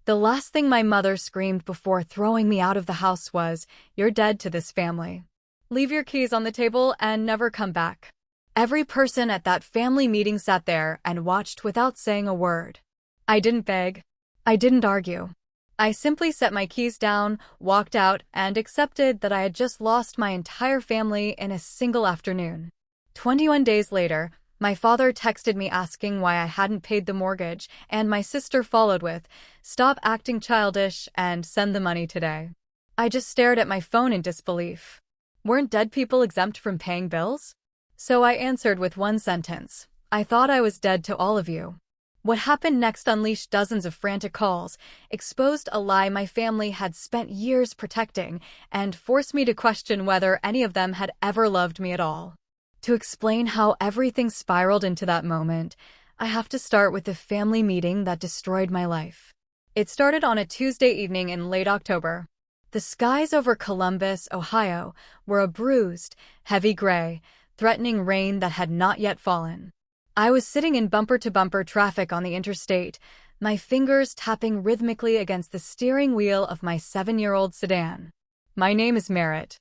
The last thing my mother screamed before throwing me out of the house was, "You're dead to this family. Leave your keys on the table and never come back." Every person at that family meeting sat there and watched without saying a word. I didn't beg. I didn't argue. I simply set my keys down, walked out, and accepted that I had just lost my entire family in a single afternoon. 21 days later, my father texted me asking why I hadn't paid the mortgage, and my sister followed with, "Stop acting childish and send the money today." I just stared at my phone in disbelief. Weren't dead people exempt from paying bills? So I answered with one sentence, "I thought I was dead to all of you." What happened next unleashed dozens of frantic calls, exposed a lie my family had spent years protecting, and forced me to question whether any of them had ever loved me at all. To explain how everything spiraled into that moment, I have to start with the family meeting that destroyed my life. It started on a Tuesday evening in late October. The skies over Columbus, Ohio, were a bruised, heavy gray, threatening rain that had not yet fallen. I was sitting in bumper-to-bumper traffic on the interstate, my fingers tapping rhythmically against the steering wheel of my 7-year-old sedan. My name is Merritt.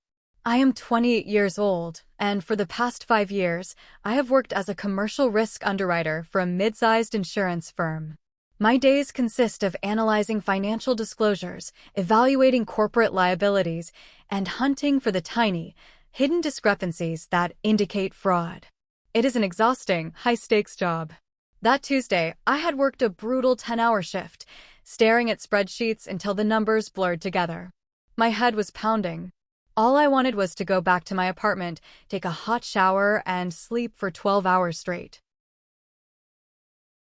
I am 28 years old, and for the past 5 years, I have worked as a commercial risk underwriter for a mid-sized insurance firm. My days consist of analyzing financial disclosures, evaluating corporate liabilities, and hunting for the tiny, hidden discrepancies that indicate fraud. It is an exhausting, high-stakes job. That Tuesday, I had worked a brutal 10-hour shift, staring at spreadsheets until the numbers blurred together. My head was pounding. All I wanted was to go back to my apartment, take a hot shower, and sleep for 12 hours straight.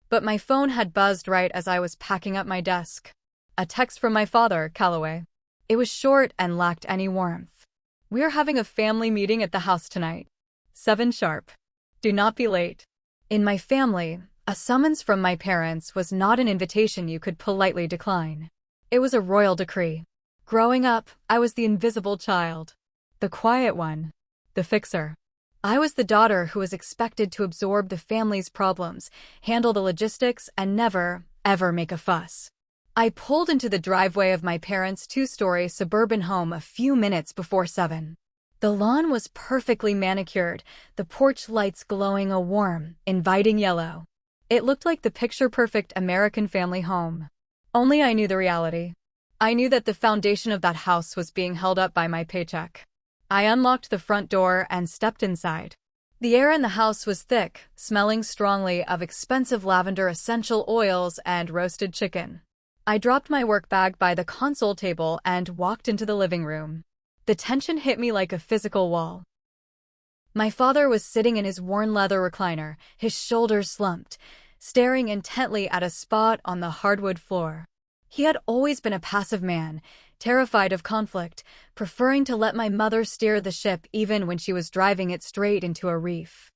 But my phone had buzzed right as I was packing up my desk. A text from my father, Calloway. It was short and lacked any warmth. "We're having a family meeting at the house tonight. 7 sharp. Do not be late." In my family, a summons from my parents was not an invitation you could politely decline. It was a royal decree. Growing up, I was the invisible child. The quiet one. The fixer. I was the daughter who was expected to absorb the family's problems, handle the logistics, and never, ever make a fuss. I pulled into the driveway of my parents' 2-story suburban home a few minutes before 7. The lawn was perfectly manicured, the porch lights glowing a warm, inviting yellow. It looked like the picture-perfect American family home. Only I knew the reality. I knew that the foundation of that house was being held up by my paycheck. I unlocked the front door and stepped inside. The air in the house was thick, smelling strongly of expensive lavender essential oils and roasted chicken. I dropped my work bag by the console table and walked into the living room. The tension hit me like a physical wall. My father was sitting in his worn leather recliner, his shoulders slumped, staring intently at a spot on the hardwood floor. He had always been a passive man, terrified of conflict, preferring to let my mother steer the ship even when she was driving it straight into a reef.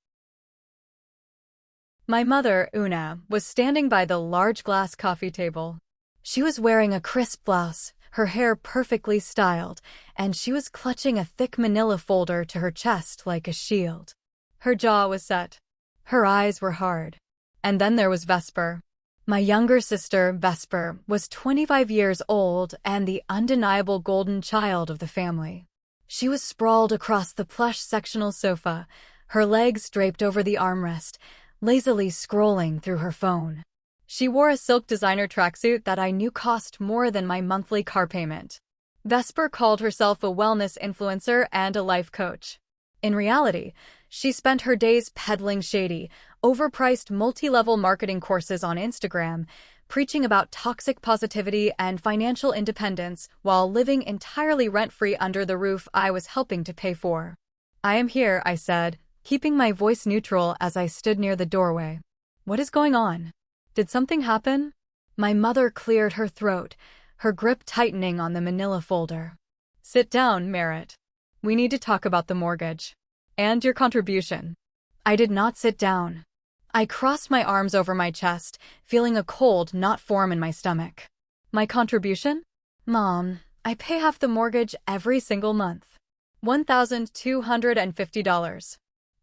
My mother, Una, was standing by the large glass coffee table. She was wearing a crisp blouse, her hair perfectly styled, and she was clutching a thick manila folder to her chest like a shield. Her jaw was set. Her eyes were hard. And then there was Vesper. My younger sister, Vesper, was 25 years old and the undeniable golden child of the family. She was sprawled across the plush sectional sofa, her legs draped over the armrest, lazily scrolling through her phone. She wore a silk designer tracksuit that I knew cost more than my monthly car payment. Vesper called herself a wellness influencer and a life coach. In reality, she spent her days peddling shady, overpriced multi-level marketing courses on Instagram, preaching about toxic positivity and financial independence while living entirely rent-free under the roof I was helping to pay for. "I am here," I said, keeping my voice neutral as I stood near the doorway. "What is going on? Did something happen?" My mother cleared her throat, her grip tightening on the manila folder. "Sit down, Merritt. We need to talk about the mortgage. And your contribution." I did not sit down. I crossed my arms over my chest, feeling a cold knot form in my stomach. "My contribution? Mom, I pay half the mortgage every single month. $1,250.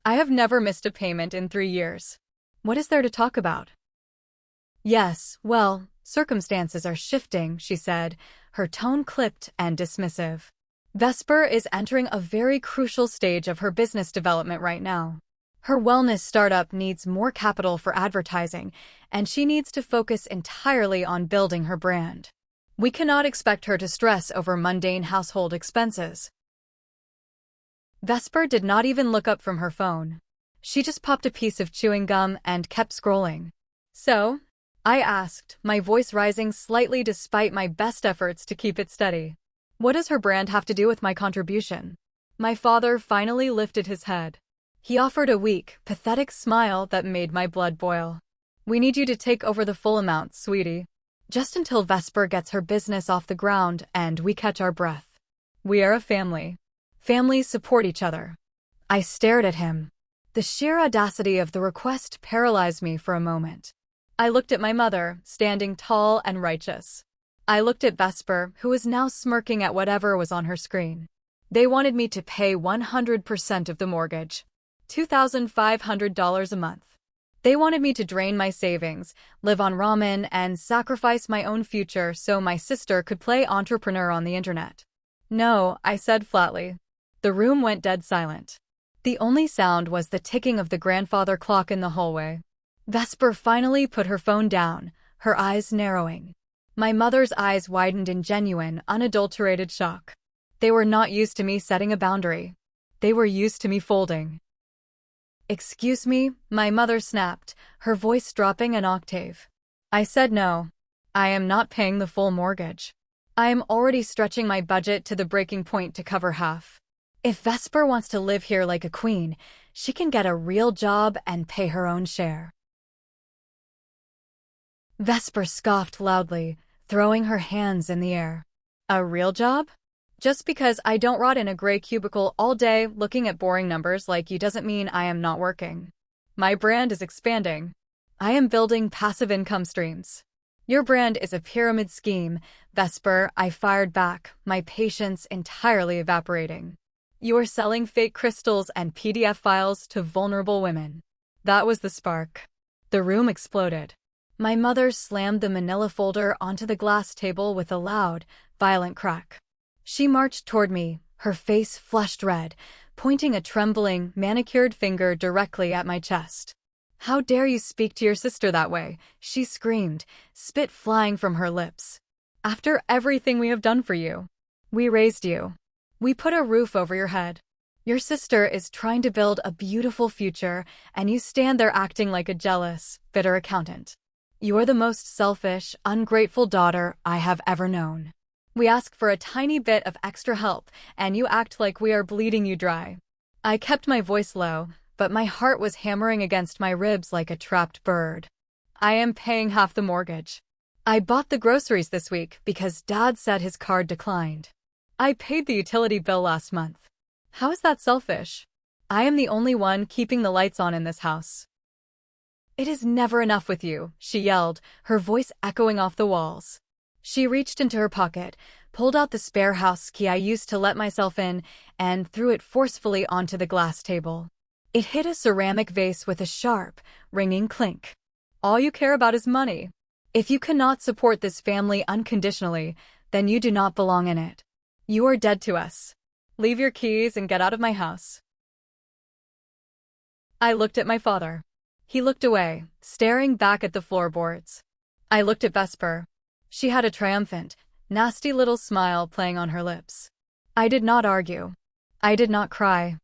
I have never missed a payment in 3 years. What is there to talk about?" "Yes, well, Circumstances are shifting, she said, her tone clipped and dismissive. Vesper is entering a very crucial stage of her business development right now. Her wellness startup needs more capital for advertising, and she needs to focus entirely on building her brand. We cannot expect her to stress over mundane household expenses. Vesper did not even look up from her phone. She just popped a piece of chewing gum and kept scrolling. So, I asked, my voice rising slightly despite my best efforts to keep it steady. What does her brand have to do with my contribution? My father finally lifted his head. He offered a weak, pathetic smile that made my blood boil. We need you to take over the full amount, sweetie. Just until Vesper gets her business off the ground and we catch our breath. We are a family. Families support each other. I stared at him. The sheer audacity of the request paralyzed me for a moment. I looked at my mother, standing tall and righteous. I looked at Vesper, who was now smirking at whatever was on her screen. They wanted me to pay 100% of the mortgage. $2,500 a month. They wanted me to drain my savings, live on ramen, and sacrifice my own future so my sister could play entrepreneur on the internet. No, I said flatly. The room went dead silent. The only sound was the ticking of the grandfather clock in the hallway. Vesper finally put her phone down, her eyes narrowing. My mother's eyes widened in genuine, unadulterated shock. They were not used to me setting a boundary. They were used to me folding. Excuse me, my mother snapped, her voice dropping an octave. I said no. I am not paying the full mortgage. I am already stretching my budget to the breaking point to cover half. If Vesper wants to live here like a queen, she can get a real job and pay her own share. Vesper scoffed loudly, throwing her hands in the air. A real job? Just because I don't rot in a gray cubicle all day looking at boring numbers like you doesn't mean I am not working. My brand is expanding. I am building passive income streams. Your brand is a pyramid scheme, Vesper, I fired back, my patience entirely evaporating. You are selling fake crystals and PDF files to vulnerable women. That was the spark. The room exploded. My mother slammed the manila folder onto the glass table with a loud, violent crack. She marched toward me, her face flushed red, pointing a trembling, manicured finger directly at my chest. How dare you speak to your sister that way? She screamed, spit flying from her lips. After everything we have done for you. We raised you. We put a roof over your head. Your sister is trying to build a beautiful future, and you stand there acting like a jealous, bitter accountant. You are the most selfish, ungrateful daughter I have ever known. We ask for a tiny bit of extra help, and you act like we are bleeding you dry. I kept my voice low, but my heart was hammering against my ribs like a trapped bird. I am paying half the mortgage. I bought the groceries this week because Dad said his card declined. I paid the utility bill last month. How is that selfish? I am the only one keeping the lights on in this house. It is never enough with you, she yelled, her voice echoing off the walls. She reached into her pocket, pulled out the spare house key I used to let myself in, and threw it forcefully onto the glass table. It hit a ceramic vase with a sharp, ringing clink. All you care about is money. If you cannot support this family unconditionally, then you do not belong in it. You are dead to us. Leave your keys and get out of my house. I looked at my father. He looked away, staring back at the floorboards. I looked at Vesper. She had a triumphant, nasty little smile playing on her lips. I did not argue. I did not cry.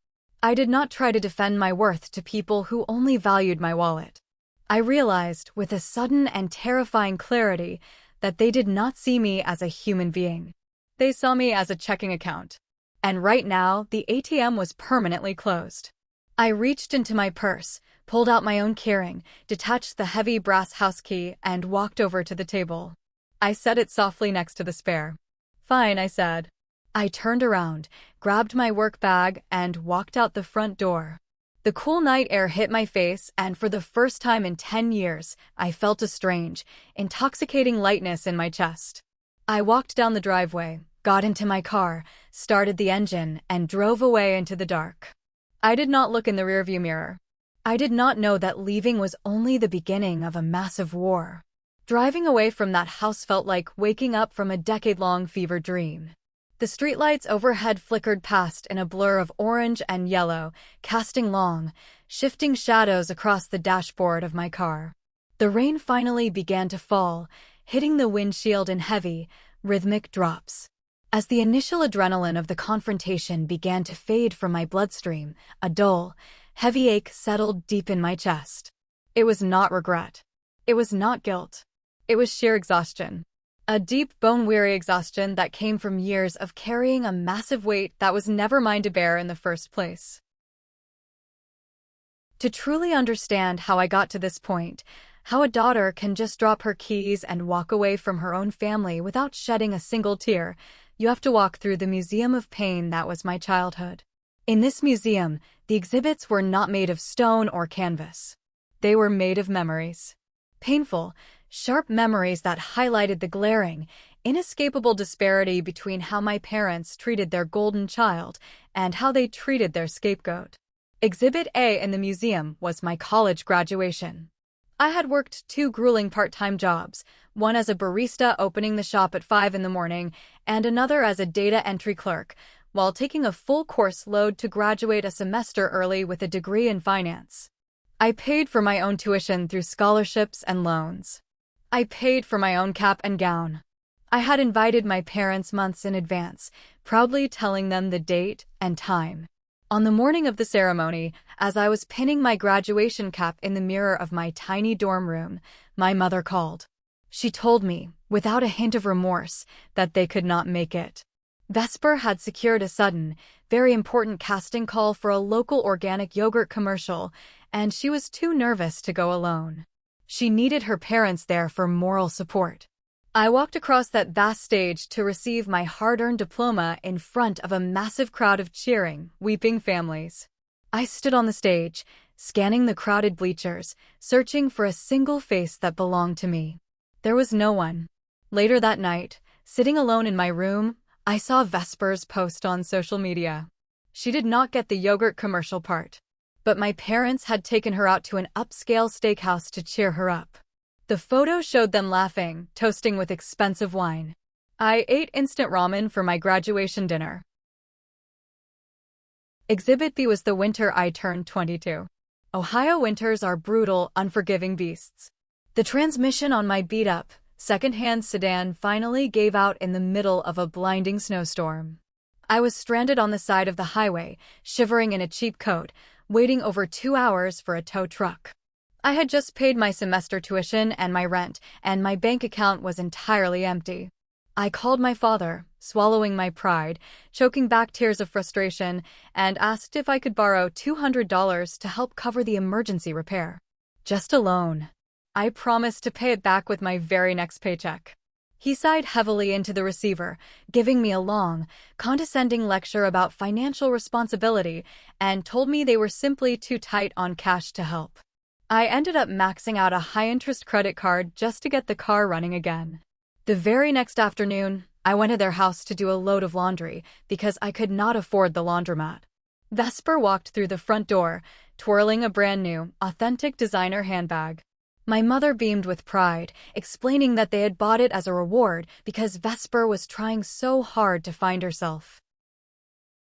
I did not try to defend my worth to people who only valued my wallet. I realized, with a sudden and terrifying clarity, that they did not see me as a human being. They saw me as a checking account. And right now, the ATM was permanently closed. I reached into my purse, pulled out my own keyring, detached the heavy brass house key, and walked over to the table. I set it softly next to the spare. Fine, I said. I turned around, grabbed my work bag, and walked out the front door. The cool night air hit my face, and for the first time in 10 years, I felt a strange, intoxicating lightness in my chest. I walked down the driveway, got into my car, started the engine, and drove away into the dark. I did not look in the rearview mirror. I did not know that leaving was only the beginning of a massive war. Driving away from that house felt like waking up from a decade-long fever dream. The streetlights overhead flickered past in a blur of orange and yellow, casting long, shifting shadows across the dashboard of my car. The rain finally began to fall, hitting the windshield in heavy, rhythmic drops. As the initial adrenaline of the confrontation began to fade from my bloodstream, a dull, heavy ache settled deep in my chest. It was not regret. It was not guilt. It was sheer exhaustion. A deep, bone-weary exhaustion that came from years of carrying a massive weight that was never mine to bear in the first place. To truly understand how I got to this point, how a daughter can just drop her keys and walk away from her own family without shedding a single tear, you have to walk through the museum of pain that was my childhood. In this museum, the exhibits were not made of stone or canvas. They were made of memories. Painful, sharp memories that highlighted the glaring, inescapable disparity between how my parents treated their golden child and how they treated their scapegoat. Exhibit A in the museum was my college graduation. I had worked 2 grueling part-time jobs, one as a barista opening the shop at 5 in the morning and another as a data entry clerk, while taking a full course load to graduate a semester early with a degree in finance. I paid for my own tuition through scholarships and loans. I paid for my own cap and gown. I had invited my parents months in advance, proudly telling them the date and time. On the morning of the ceremony, as I was pinning my graduation cap in the mirror of my tiny dorm room, my mother called. She told me, without a hint of remorse, that they could not make it. Vesper had secured a sudden, very important casting call for a local organic yogurt commercial, and she was too nervous to go alone. She needed her parents there for moral support. I walked across that vast stage to receive my hard-earned diploma in front of a massive crowd of cheering, weeping families. I stood on the stage, scanning the crowded bleachers, searching for a single face that belonged to me. There was no one. Later that night, sitting alone in my room, I saw Vesper's post on social media. She did not get the yogurt commercial part, but my parents had taken her out to an upscale steakhouse to cheer her up. The photo showed them laughing, toasting with expensive wine. I ate instant ramen for my graduation dinner. Exhibit B was the winter I turned 22. Ohio winters are brutal, unforgiving beasts. The transmission on my beat-up, second-hand sedan finally gave out in the middle of a blinding snowstorm. I was stranded on the side of the highway, shivering in a cheap coat, waiting over 2 hours for a tow truck. I had just paid my semester tuition and my rent, and my bank account was entirely empty. I called my father, swallowing my pride, choking back tears of frustration, and asked if I could borrow $200 to help cover the emergency repair. Just a loan. I promised to pay it back with my very next paycheck. He sighed heavily into the receiver, giving me a long, condescending lecture about financial responsibility, and told me they were simply too tight on cash to help. I ended up maxing out a high-interest credit card just to get the car running again. The very next afternoon, I went to their house to do a load of laundry because I could not afford the laundromat. Vesper walked through the front door, twirling a brand-new, authentic designer handbag. My mother beamed with pride, explaining that they had bought it as a reward because Vesper was trying so hard to find herself.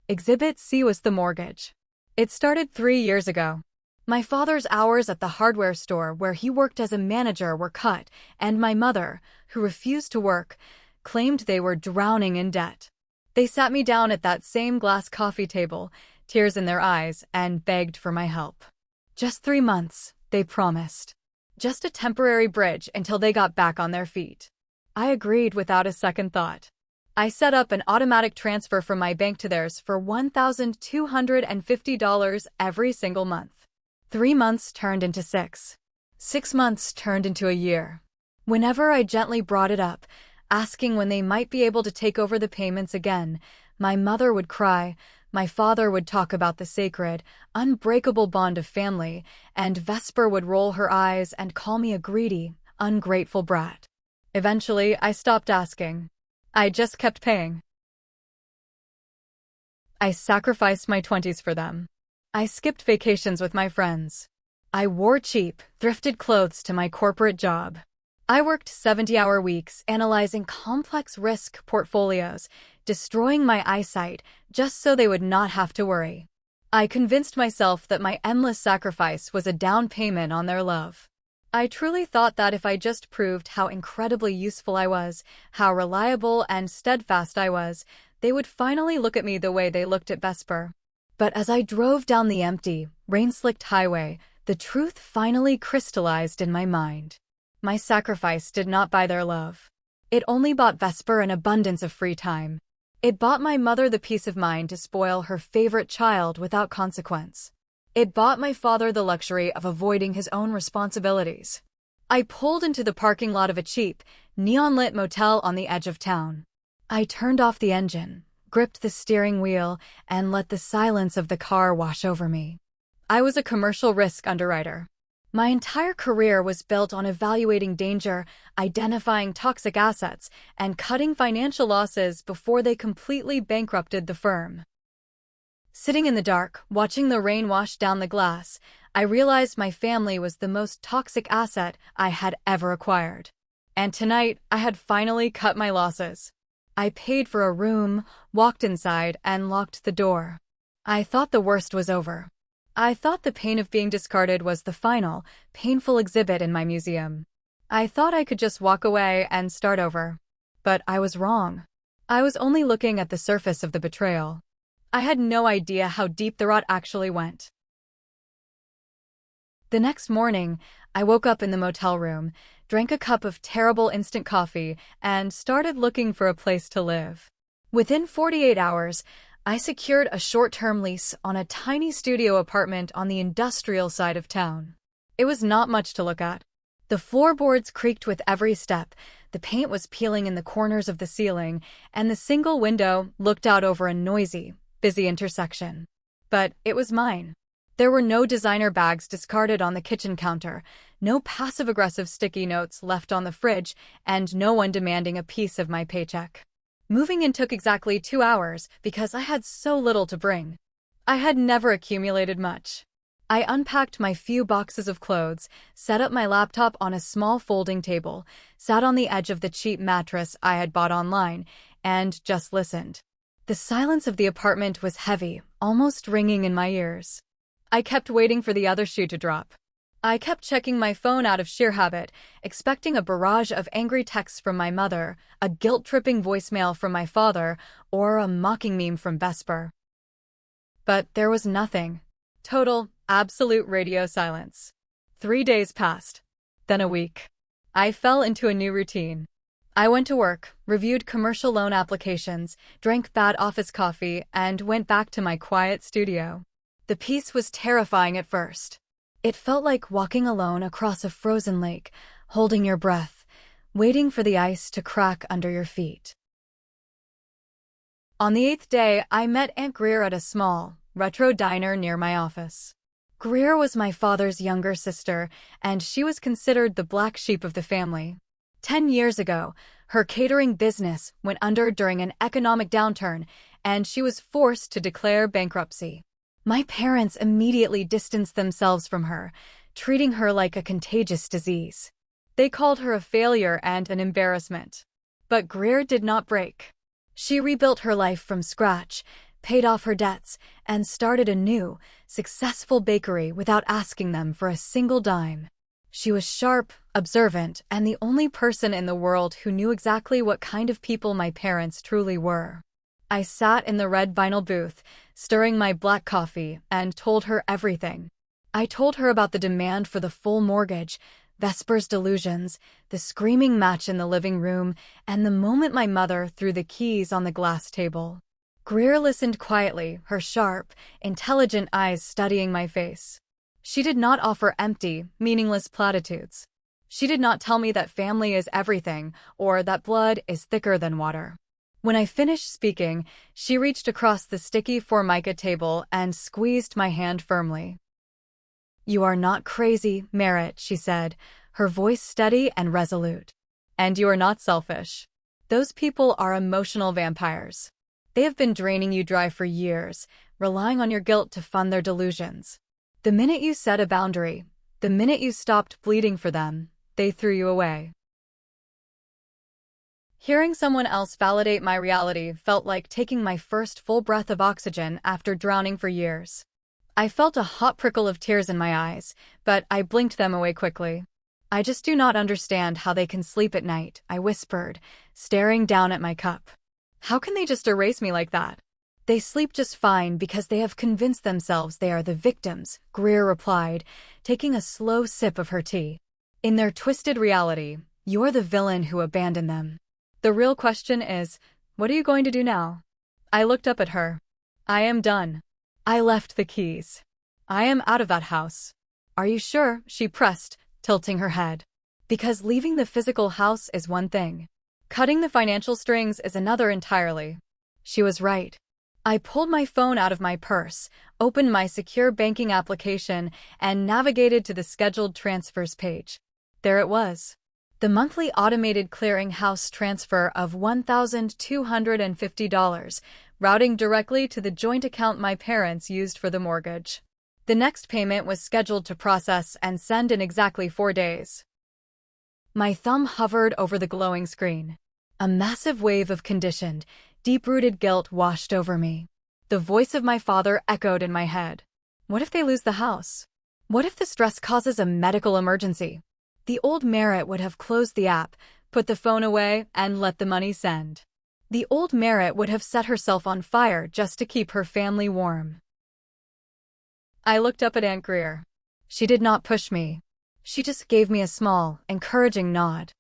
Exhibit C was the mortgage. It started 3 years ago. My father's hours at the hardware store where he worked as a manager were cut, and my mother, who refused to work, claimed they were drowning in debt. They sat me down at that same glass coffee table, tears in their eyes, and begged for my help. Just 3 months, they promised. Just a temporary bridge until they got back on their feet. I agreed without a second thought. I set up an automatic transfer from my bank to theirs for $1,250 every single month. 3 months turned into 6. 6 months turned into a year. Whenever I gently brought it up, asking when they might be able to take over the payments again, my mother would cry, my father would talk about the sacred, unbreakable bond of family, and Vesper would roll her eyes and call me a greedy, ungrateful brat. Eventually, I stopped asking. I just kept paying. I sacrificed my 20s for them. I skipped vacations with my friends. I wore cheap, thrifted clothes to my corporate job. I worked 70-hour weeks analyzing complex risk portfolios, destroying my eyesight just so they would not have to worry. I convinced myself that my endless sacrifice was a down payment on their love. I truly thought that if I just proved how incredibly useful I was, how reliable and steadfast I was, they would finally look at me the way they looked at Vesper. But as I drove down the empty, rain-slicked highway, the truth finally crystallized in my mind. My sacrifice did not buy their love. It only bought Vesper an abundance of free time. It bought my mother the peace of mind to spoil her favorite child without consequence. It bought my father the luxury of avoiding his own responsibilities. I pulled into the parking lot of a cheap, neon-lit motel on the edge of town. I turned off the engine, gripped the steering wheel, and let the silence of the car wash over me. I was a commercial risk underwriter. My entire career was built on evaluating danger, identifying toxic assets, and cutting financial losses before they completely bankrupted the firm. Sitting in the dark, watching the rain wash down the glass, I realized my family was the most toxic asset I had ever acquired. And tonight, I had finally cut my losses. I paid for a room, walked inside, and locked the door. I thought the worst was over. I thought the pain of being discarded was the final, painful exhibit in my museum. I thought I could just walk away and start over. But I was wrong. I was only looking at the surface of the betrayal. I had no idea how deep the rot actually went. The next morning, I woke up in the motel room, drank a cup of terrible instant coffee, and started looking for a place to live. Within 48 hours, I secured a short-term lease on a tiny studio apartment on the industrial side of town. It was not much to look at. The floorboards creaked with every step, the paint was peeling in the corners of the ceiling, and the single window looked out over a noisy, busy intersection. But it was mine. There were no designer bags discarded on the kitchen counter, no passive-aggressive sticky notes left on the fridge, and no one demanding a piece of my paycheck. Moving in took exactly 2 hours because I had so little to bring. I had never accumulated much. I unpacked my few boxes of clothes, set up my laptop on a small folding table, sat on the edge of the cheap mattress I had bought online, and just listened. The silence of the apartment was heavy, almost ringing in my ears. I kept waiting for the other shoe to drop. I kept checking my phone out of sheer habit, expecting a barrage of angry texts from my mother, a guilt-tripping voicemail from my father, or a mocking meme from Vesper. But there was nothing. Total, absolute radio silence. 3 days passed. Then a week. I fell into a new routine. I went to work, reviewed commercial loan applications, drank bad office coffee, and went back to my quiet studio. The peace was terrifying at first. It felt like walking alone across a frozen lake, holding your breath, waiting for the ice to crack under your feet. On the 8th day, I met Aunt Greer at a small, retro diner near my office. Greer was my father's younger sister, and she was considered the black sheep of the family. 10 years ago, her catering business went under during an economic downturn, and she was forced to declare bankruptcy. My parents immediately distanced themselves from her, treating her like a contagious disease. They called her a failure and an embarrassment. But Greer did not break. She rebuilt her life from scratch, paid off her debts, and started a new, successful bakery without asking them for a single dime. She was sharp, observant, and the only person in the world who knew exactly what kind of people my parents truly were. I sat in the red vinyl booth, stirring my black coffee, and told her everything. I told her about the demand for the full mortgage, Vesper's delusions, the screaming match in the living room, and the moment my mother threw the keys on the glass table. Greer listened quietly, her sharp, intelligent eyes studying my face. She did not offer empty, meaningless platitudes. She did not tell me that family is everything, or that blood is thicker than water. When I finished speaking, she reached across the sticky Formica table and squeezed my hand firmly. "You are not crazy, Merritt," she said, her voice steady and resolute. "And you are not selfish. Those people are emotional vampires. They have been draining you dry for years, relying on your guilt to fund their delusions. The minute you set a boundary, the minute you stopped bleeding for them, they threw you away. Hearing someone else validate my reality felt like taking my first full breath of oxygen after drowning for years. I felt a hot prickle of tears in my eyes, but I blinked them away quickly. I just do not understand how they can sleep at night, I whispered, staring down at my cup. How can they just erase me like that? They sleep just fine because they have convinced themselves they are the victims, Greer replied, taking a slow sip of her tea. In their twisted reality, you're the villain who abandoned them. The real question is, what are you going to do now? I looked up at her. I am done. I left the keys. I am out of that house. Are you sure? She pressed, tilting her head. Because leaving the physical house is one thing. Cutting the financial strings is another entirely. She was right. I pulled my phone out of my purse, opened my secure banking application, and navigated to the scheduled transfers page. There it was. The monthly automated clearinghouse transfer of $1,250, routing directly to the joint account my parents used for the mortgage. The next payment was scheduled to process and send in exactly 4 days. My thumb hovered over the glowing screen. A massive wave of conditioned, deep-rooted guilt washed over me. The voice of my father echoed in my head. What if they lose the house? What if the stress causes a medical emergency? The old Merritt would have closed the app, put the phone away, and let the money send. The old Merritt would have set herself on fire just to keep her family warm. I looked up at Aunt Greer. She did not push me. She just gave me a small, encouraging nod.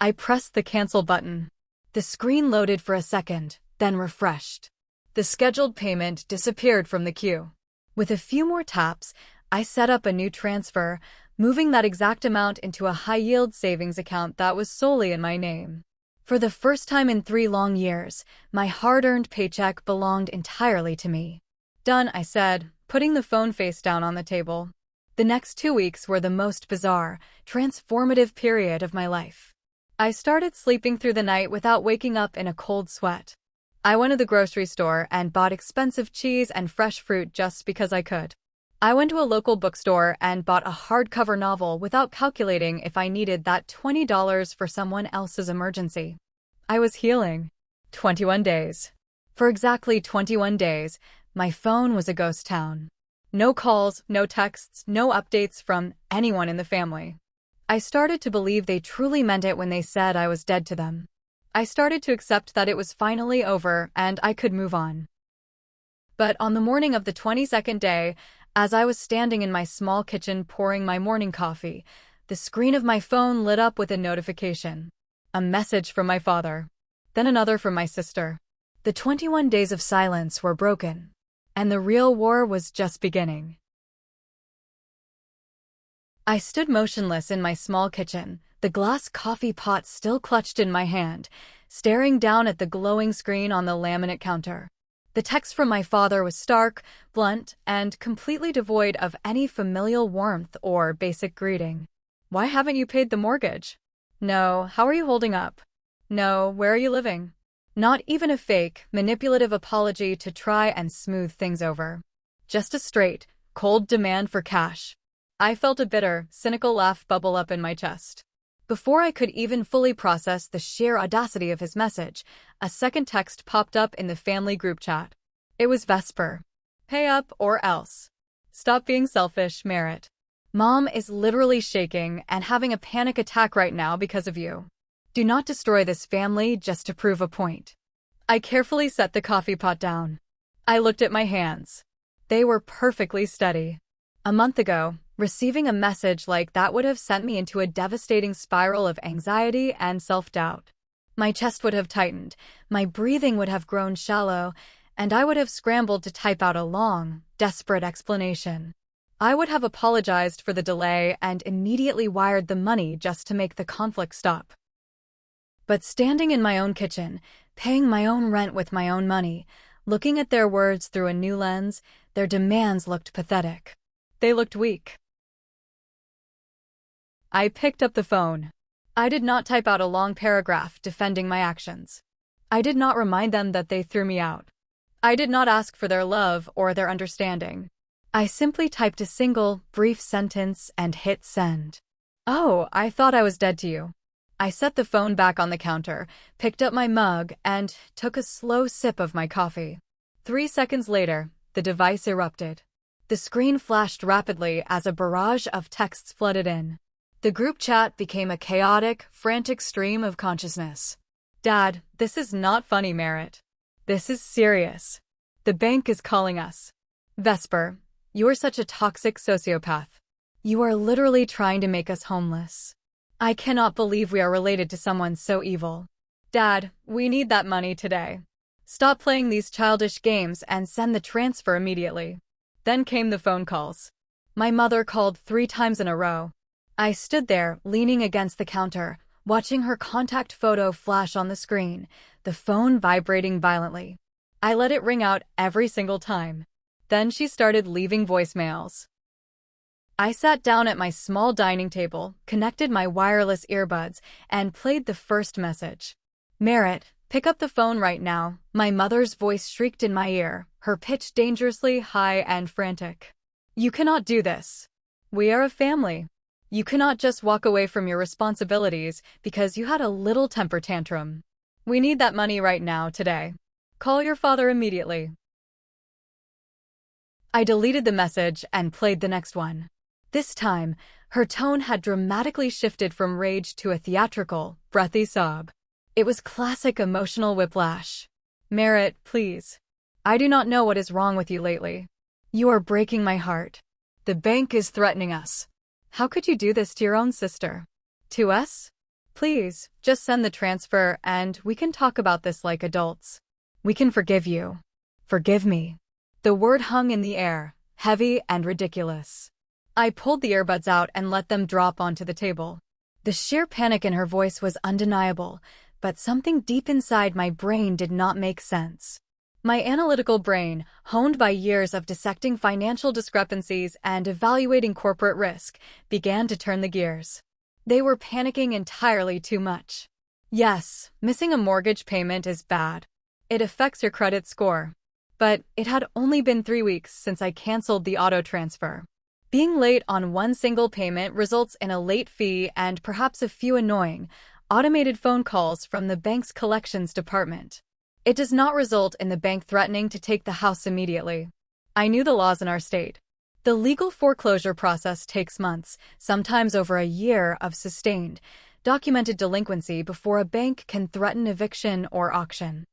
I pressed the cancel button. The screen loaded for a second, then refreshed. The scheduled payment disappeared from the queue. With a few more taps, I set up a new transfer, moving that exact amount into a high-yield savings account that was solely in my name. For the first time in 3 long years, my hard-earned paycheck belonged entirely to me. Done, I said, putting the phone face down on the table. The next 2 weeks were the most bizarre, transformative period of my life. I started sleeping through the night without waking up in a cold sweat. I went to the grocery store and bought expensive cheese and fresh fruit just because I could. I went to a local bookstore and bought a hardcover novel without calculating if I needed that $20 for someone else's emergency. I was healing. 21 days. For exactly 21 days, my phone was a ghost town. No calls, no texts, no updates from anyone in the family. I started to believe they truly meant it when they said I was dead to them. I started to accept that it was finally over and I could move on. But on the morning of the 22nd day, as I was standing in my small kitchen pouring my morning coffee, the screen of my phone lit up with a notification. A message from my father. Then another from my sister. The 21 days of silence were broken, and the real war was just beginning. I stood motionless in my small kitchen, the glass coffee pot still clutched in my hand, staring down at the glowing screen on the laminate counter. The text from my father was stark, blunt, and completely devoid of any familial warmth or basic greeting. Why haven't you paid the mortgage? No, how are you holding up? No, where are you living? Not even a fake, manipulative apology to try and smooth things over. Just a straight, cold demand for cash. I felt a bitter, cynical laugh bubble up in my chest. Before I could even fully process the sheer audacity of his message, a second text popped up in the family group chat. It was Vesper. Pay up or else. Stop being selfish, Merritt. Mom is literally shaking and having a panic attack right now because of you. Do not destroy this family just to prove a point. I carefully set the coffee pot down. I looked at my hands. They were perfectly steady. A month ago, receiving a message like that would have sent me into a devastating spiral of anxiety and self-doubt. My chest would have tightened, my breathing would have grown shallow, and I would have scrambled to type out a long, desperate explanation. I would have apologized for the delay and immediately wired the money just to make the conflict stop. But standing in my own kitchen, paying my own rent with my own money, looking at their words through a new lens, their demands looked pathetic. They looked weak. I picked up the phone. I did not type out a long paragraph defending my actions. I did not remind them that they threw me out. I did not ask for their love or their understanding. I simply typed a single, brief sentence and hit send. Oh, I thought I was dead to you. I set the phone back on the counter, picked up my mug, and took a slow sip of my coffee. 3 seconds later, the device erupted. The screen flashed rapidly as a barrage of texts flooded in. The group chat became a chaotic, frantic stream of consciousness. Dad, this is not funny, Merritt. This is serious. The bank is calling us. Vesper, you are such a toxic sociopath. You are literally trying to make us homeless. I cannot believe we are related to someone so evil. Dad, we need that money today. Stop playing these childish games and send the transfer immediately. Then came the phone calls. My mother called 3 times in a row. I stood there, leaning against the counter, watching her contact photo flash on the screen, the phone vibrating violently. I let it ring out every single time. Then she started leaving voicemails. I sat down at my small dining table, connected my wireless earbuds, and played the first message. Merritt, pick up the phone right now. My mother's voice shrieked in my ear, her pitch dangerously high and frantic. You cannot do this. We are a family. You cannot just walk away from your responsibilities because you had a little temper tantrum. We need that money right now, today. Call your father immediately. I deleted the message and played the next one. This time, her tone had dramatically shifted from rage to a theatrical, breathy sob. It was classic emotional whiplash. Merritt, please. I do not know what is wrong with you lately. You are breaking my heart. The bank is threatening us. How could you do this to your own sister? To us? Please, just send the transfer and we can talk about this like adults. We can forgive you. Forgive me. The word hung in the air, heavy and ridiculous. I pulled the earbuds out and let them drop onto the table. The sheer panic in her voice was undeniable, but something deep inside my brain did not make sense. My analytical brain, honed by years of dissecting financial discrepancies and evaluating corporate risk, began to turn the gears. They were panicking entirely too much. Yes, missing a mortgage payment is bad. It affects your credit score. But it had only been 3 weeks since I canceled the auto transfer. Being late on one single payment results in a late fee and perhaps a few annoying, automated phone calls from the bank's collections department. It does not result in the bank threatening to take the house immediately. I knew the laws in our state. The legal foreclosure process takes months, sometimes over a year of sustained, documented delinquency before a bank can threaten eviction or auction.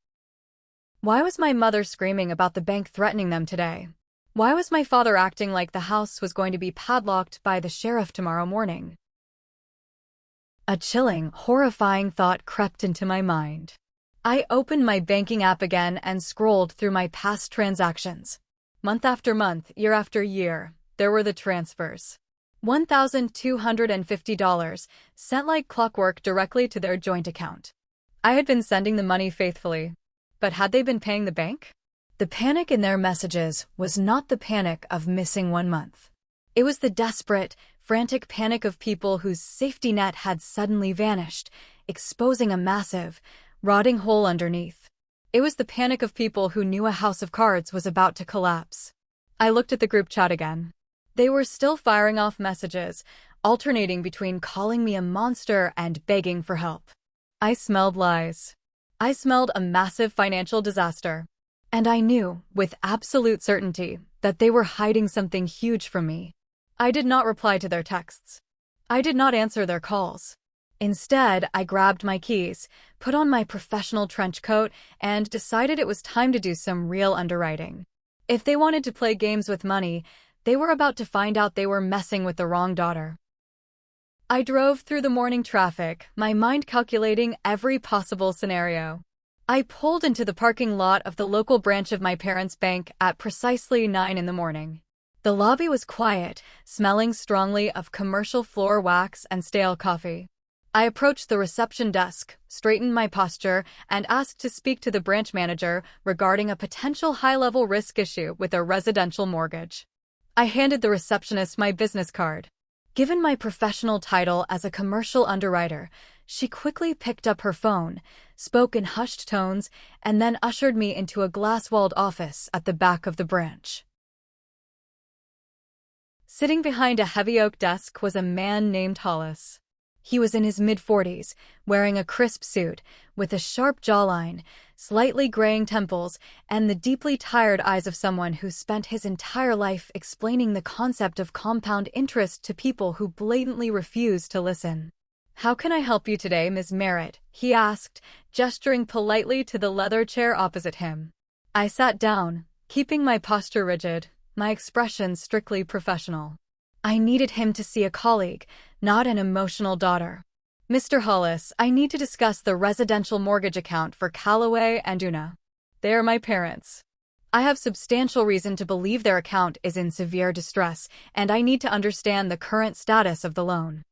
Why was my mother screaming about the bank threatening them today? Why was my father acting like the house was going to be padlocked by the sheriff tomorrow morning? A chilling, horrifying thought crept into my mind. I opened my banking app again and scrolled through my past transactions. Month after month, year after year, there were the transfers. $1,250, sent like clockwork directly to their joint account. I had been sending the money faithfully. But had they been paying the bank? The panic in their messages was not the panic of missing 1 month. It was the desperate, frantic panic of people whose safety net had suddenly vanished, exposing a massive, rotting hole underneath. It was the panic of people who knew a house of cards was about to collapse. I looked at the group chat again. They were still firing off messages, alternating between calling me a monster and begging for help. I smelled lies. I smelled a massive financial disaster. And I knew, with absolute certainty, that they were hiding something huge from me. I did not reply to their texts. I did not answer their calls. Instead, I grabbed my keys, put on my professional trench coat, and decided it was time to do some real underwriting. If they wanted to play games with money, they were about to find out they were messing with the wrong daughter. I drove through the morning traffic, my mind calculating every possible scenario. I pulled into the parking lot of the local branch of my parents' bank at precisely 9 in the morning. The lobby was quiet, smelling strongly of commercial floor wax and stale coffee. I approached the reception desk, straightened my posture, and asked to speak to the branch manager regarding a potential high-level risk issue with a residential mortgage. I handed the receptionist my business card. Given my professional title as a commercial underwriter, she quickly picked up her phone, spoke in hushed tones, and then ushered me into a glass-walled office at the back of the branch. Sitting behind a heavy oak desk was a man named Hollis. He was in his mid-40s, wearing a crisp suit, with a sharp jawline, slightly graying temples, and the deeply tired eyes of someone who spent his entire life explaining the concept of compound interest to people who blatantly refused to listen. "How can I help you today, Ms. Merritt?" he asked, gesturing politely to the leather chair opposite him. I sat down, keeping my posture rigid, my expression strictly professional. I needed him to see a colleague, not an emotional daughter. "Mr. Hollis, I need to discuss the residential mortgage account for Callaway and Una. They are my parents. I have substantial reason to believe their account is in severe distress, and I need to understand the current status of the loan."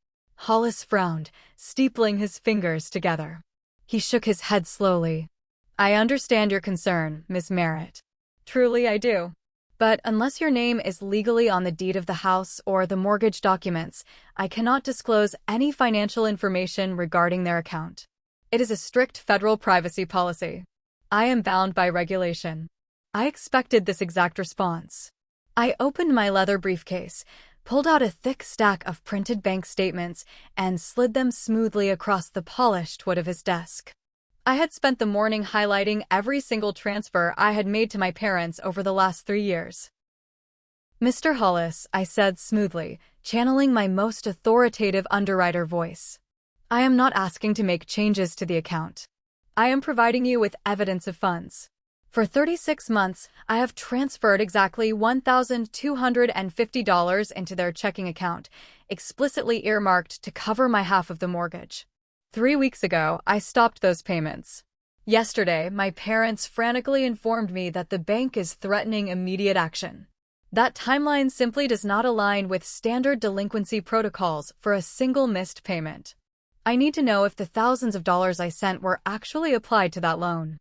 Hollis frowned, steepling his fingers together. He shook his head slowly. "I understand your concern, Miss Merritt. Truly I do. But unless your name is legally on the deed of the house or the mortgage documents, I cannot disclose any financial information regarding their account. It is a strict federal privacy policy. I am bound by regulation." I expected this exact response. I opened my leather briefcase, pulled out a thick stack of printed bank statements, and slid them smoothly across the polished wood of his desk. I had spent the morning highlighting every single transfer I had made to my parents over the last 3 years. "Mr. Hollis," I said smoothly, channeling my most authoritative underwriter voice, "I am not asking to make changes to the account. I am providing you with evidence of funds. For 36 months, I have transferred exactly $1,250 into their checking account, explicitly earmarked to cover my half of the mortgage. 3 weeks ago, I stopped those payments. Yesterday, my parents frantically informed me that the bank is threatening immediate action. That timeline simply does not align with standard delinquency protocols for a single missed payment. I need to know if the thousands of dollars I sent were actually applied to that loan."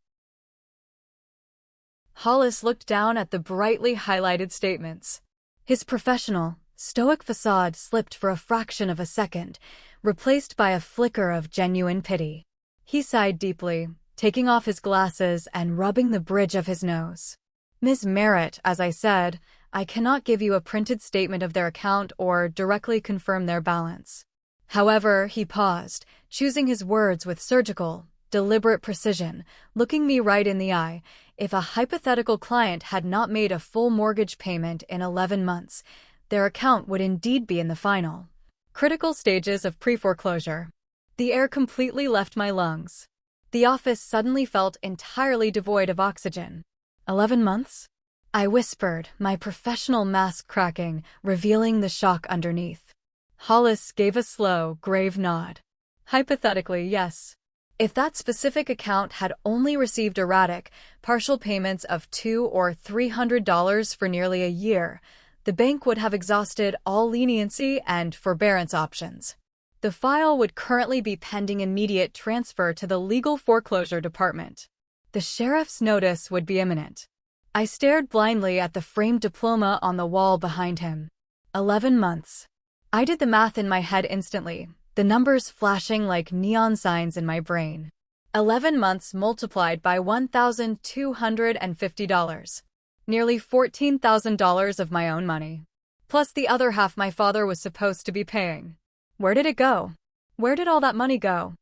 Hollis looked down at the brightly highlighted statements. His professional, stoic facade slipped for a fraction of a second, replaced by a flicker of genuine pity. He sighed deeply, taking off his glasses and rubbing the bridge of his nose. "Ms. Merritt, as I said, I cannot give you a printed statement of their account or directly confirm their balance. However," he paused, choosing his words with surgical, deliberate precision, looking me right in the eye, "if a hypothetical client had not made a full mortgage payment in 11 months, their account would indeed be in the final critical stages of pre-foreclosure." The air completely left my lungs. The office suddenly felt entirely devoid of oxygen. 11 months? I whispered, my professional mask cracking, revealing the shock underneath. Hollis gave a slow, grave nod. "Hypothetically, yes. If that specific account had only received erratic, partial payments of $200 or $300 for nearly a year, the bank would have exhausted all leniency and forbearance options. The file would currently be pending immediate transfer to the legal foreclosure department. The sheriff's notice would be imminent." I stared blindly at the framed diploma on the wall behind him. 11 months. I did the math in my head instantly, the numbers flashing like neon signs in my brain. 11 months multiplied by $1,250. Nearly $14,000 of my own money. Plus the other half my father was supposed to be paying. Where did it go? Where did all that money go?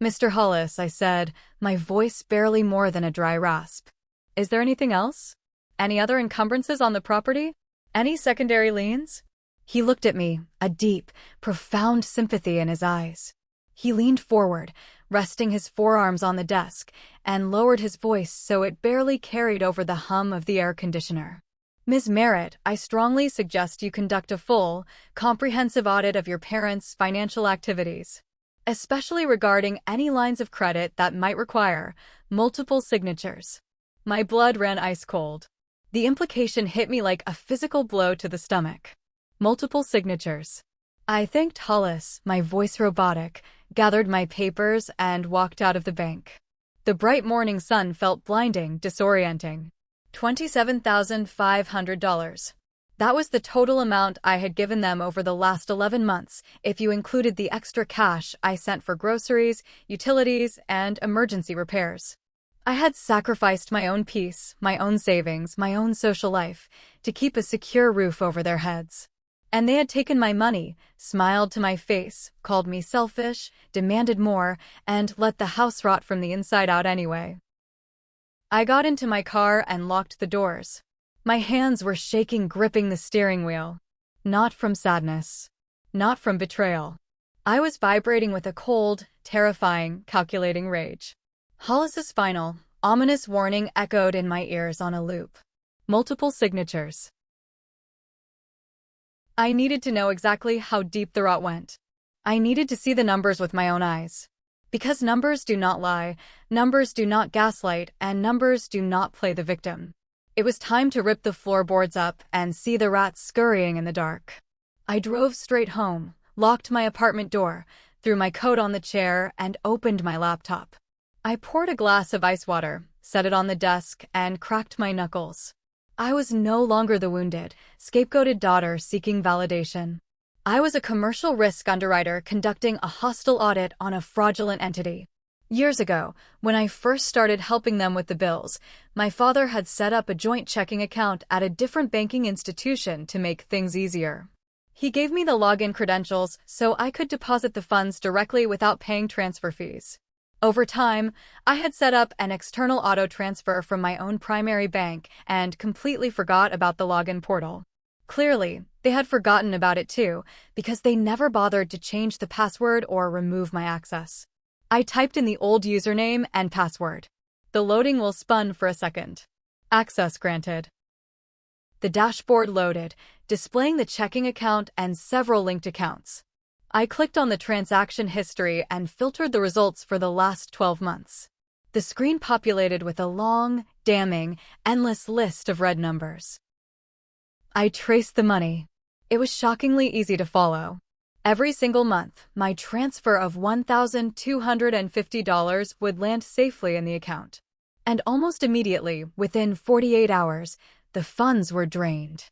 "Mr. Hollis," I said, my voice barely more than a dry rasp. "Is there anything else? Any other encumbrances on the property? Any secondary liens?" He looked at me, a deep, profound sympathy in his eyes. He leaned forward, resting his forearms on the desk, and lowered his voice so it barely carried over the hum of the air conditioner. "Ms. Merritt, I strongly suggest you conduct a full, comprehensive audit of your parents' financial activities, especially regarding any lines of credit that might require multiple signatures." My blood ran ice cold. The implication hit me like a physical blow to the stomach. Multiple signatures. I thanked Hollis, my voice robotic, gathered my papers, and walked out of the bank. The bright morning sun felt blinding, disorienting. $27,500. That was the total amount I had given them over the last 11 months, if you included the extra cash I sent for groceries, utilities, and emergency repairs. I had sacrificed my own peace, my own savings, my own social life, to keep a secure roof over their heads. And they had taken my money, smiled to my face, called me selfish, demanded more, and let the house rot from the inside out anyway. I got into my car and locked the doors. My hands were shaking, gripping the steering wheel. Not from sadness. Not from betrayal. I was vibrating with a cold, terrifying, calculating rage. Hollis's final, ominous warning echoed in my ears on a loop. Multiple signatures. I needed to know exactly how deep the rot went. I needed to see the numbers with my own eyes. Because numbers do not lie, numbers do not gaslight, and numbers do not play the victim. It was time to rip the floorboards up and see the rats scurrying in the dark. I drove straight home, locked my apartment door, threw my coat on the chair, and opened my laptop. I poured a glass of ice water, set it on the desk, and cracked my knuckles. I was no longer the wounded, scapegoated daughter seeking validation. I was a commercial risk underwriter conducting a hostile audit on a fraudulent entity. Years ago, when I first started helping them with the bills, my father had set up a joint checking account at a different banking institution to make things easier. He gave me the login credentials so I could deposit the funds directly without paying transfer fees. Over time, I had set up an external auto transfer from my own primary bank and completely forgot about the login portal. Clearly, they had forgotten about it too, because they never bothered to change the password or remove my access. I typed in the old username and password. The loading will spun for a second. Access granted. The dashboard loaded, displaying the checking account and several linked accounts. I clicked on the transaction history and filtered the results for the last 12 months. The screen populated with a long, damning, endless list of red numbers. I traced the money. It was shockingly easy to follow. Every single month, my transfer of $1,250 would land safely in the account. And almost immediately, within 48 hours, the funds were drained.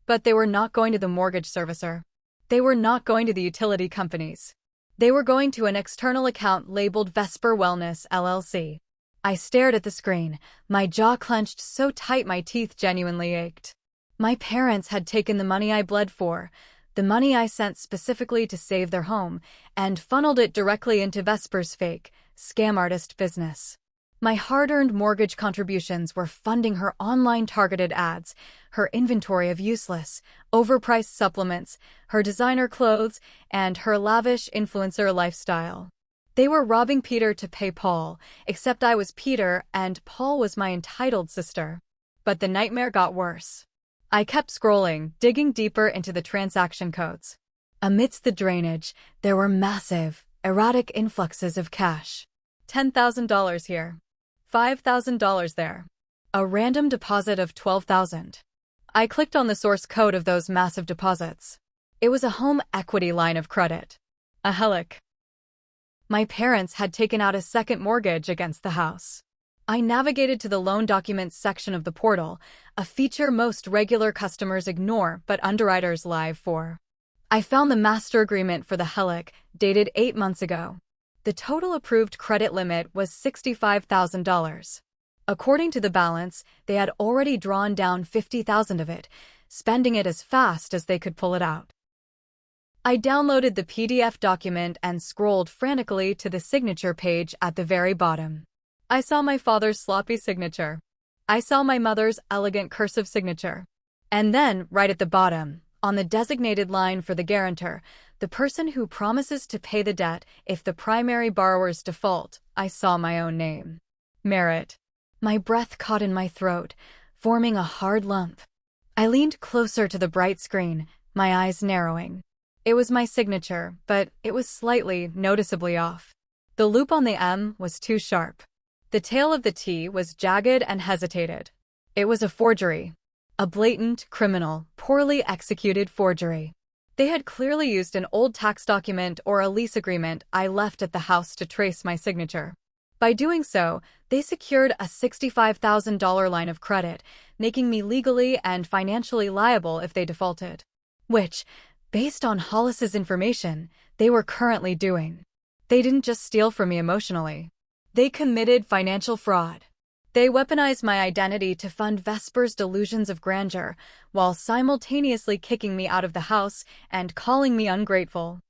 But they were not going to the mortgage servicer. They were not going to the utility companies. They were going to an external account labeled Vesper Wellness, LLC. I stared at the screen, my jaw clenched so tight my teeth genuinely ached. My parents had taken the money I bled for, the money I sent specifically to save their home, and funneled it directly into Vesper's fake, scam artist business. My hard-earned mortgage contributions were funding her online targeted ads, her inventory of useless, overpriced supplements, her designer clothes, and her lavish influencer lifestyle. They were robbing Peter to pay Paul, except I was Peter and Paul was my entitled sister. But the nightmare got worse. I kept scrolling, digging deeper into the transaction codes. Amidst the drainage, there were massive, erratic influxes of cash. $10,000 here. $5,000 there. A random deposit of $12,000. I clicked on the source code of those massive deposits. It was a home equity line of credit. A HELOC. My parents had taken out a second mortgage against the house. I navigated to the loan documents section of the portal, a feature most regular customers ignore but underwriters live for. I found the master agreement for the HELOC, dated 8 months ago. The total approved credit limit was $65,000. According to the balance, they had already drawn down $50,000 of it, spending it as fast as they could pull it out. I downloaded the PDF document and scrolled frantically to the signature page at the very bottom. I saw my father's sloppy signature. I saw my mother's elegant cursive signature. And then, right at the bottom, on the designated line for the guarantor, the person who promises to pay the debt if the primary borrower's default, I saw my own name. Merritt. My breath caught in my throat, forming a hard lump. I leaned closer to the bright screen, my eyes narrowing. It was my signature, but it was slightly, noticeably off. The loop on the M was too sharp. The tail of the T was jagged and hesitated. It was a forgery. A blatant, criminal, poorly executed forgery. They had clearly used an old tax document or a lease agreement I left at the house to trace my signature. By doing so, they secured a $65,000 line of credit, making me legally and financially liable if they defaulted. Which, based on Hollis's information, they were currently doing. They didn't just steal from me emotionally. They committed financial fraud. They weaponized my identity to fund Vesper's delusions of grandeur, while simultaneously kicking me out of the house and calling me ungrateful.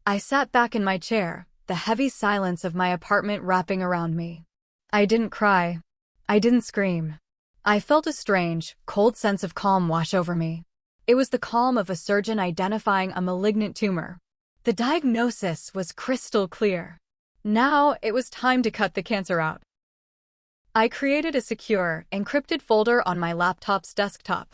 I sat back in my chair, the heavy silence of my apartment wrapping around me. I didn't cry. I didn't scream. I felt a strange, cold sense of calm wash over me. It was the calm of a surgeon identifying a malignant tumor. The diagnosis was crystal clear. Now it was time to cut the cancer out. I created a secure, encrypted folder on my laptop's desktop.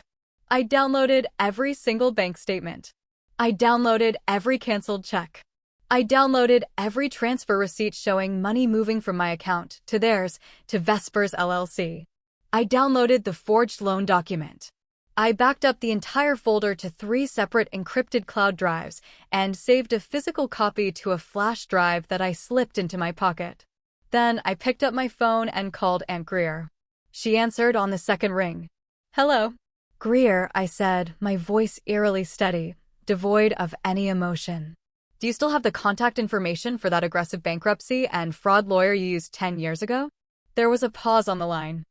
I downloaded every single bank statement. I downloaded every canceled check. I downloaded every transfer receipt showing money moving from my account to theirs to Vespers LLC. I downloaded the forged loan document. I backed up the entire folder to 3 separate encrypted cloud drives and saved a physical copy to a flash drive that I slipped into my pocket. Then I picked up my phone and called Aunt Greer. She answered on the second ring. "Hello." "Greer," I said, my voice eerily steady, devoid of any emotion. "Do you still have the contact information for that aggressive bankruptcy and fraud lawyer you used 10 years ago?" There was a pause on the line.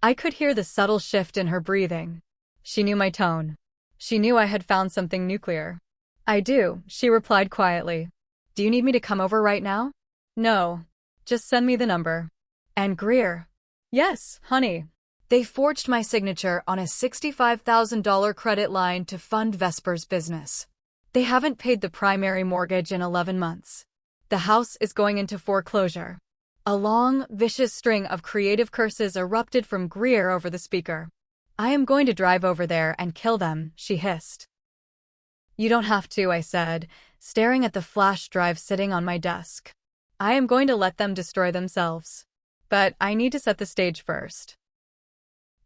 I could hear the subtle shift in her breathing. She knew my tone. She knew I had found something nuclear. "I do," she replied quietly. "Do you need me to come over right now?" "No. Just send me the number." "And Greer?" "Yes, honey." They forged my signature on a $65,000 credit line to fund Vesper's business. They haven't paid the primary mortgage in 11 months. The house is going into foreclosure. A long, vicious string of creative curses erupted from Greer over the speaker. "I am going to drive over there and kill them," she hissed. "You don't have to," I said, staring at the flash drive sitting on my desk. "I am going to let them destroy themselves. But I need to set the stage first."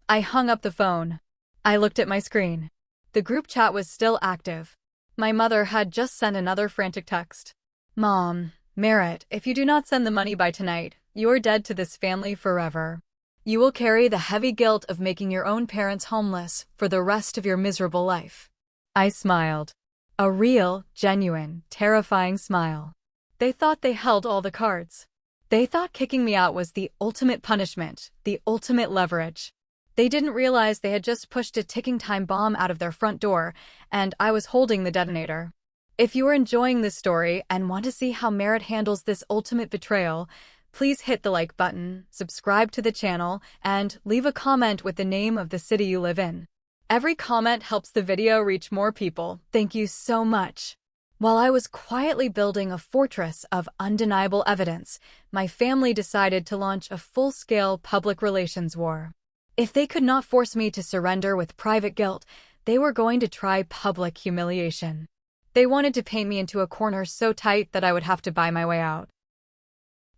I hung up the phone. I looked at my screen. The group chat was still active. My mother had just sent another frantic text. "Mom, Merritt, if you do not send the money by tonight, you are dead to this family forever. You will carry the heavy guilt of making your own parents homeless for the rest of your miserable life." I smiled. A real, genuine, terrifying smile. They thought they held all the cards. They thought kicking me out was the ultimate punishment, the ultimate leverage. They didn't realize they had just pushed a ticking time bomb out of their front door, and I was holding the detonator. If you are enjoying this story and want to see how Merritt handles this ultimate betrayal, please hit the like button, subscribe to the channel, and leave a comment with the name of the city you live in. Every comment helps the video reach more people. Thank you so much. While I was quietly building a fortress of undeniable evidence, my family decided to launch a full-scale public relations war. If they could not force me to surrender with private guilt, they were going to try public humiliation. They wanted to paint me into a corner so tight that I would have to buy my way out.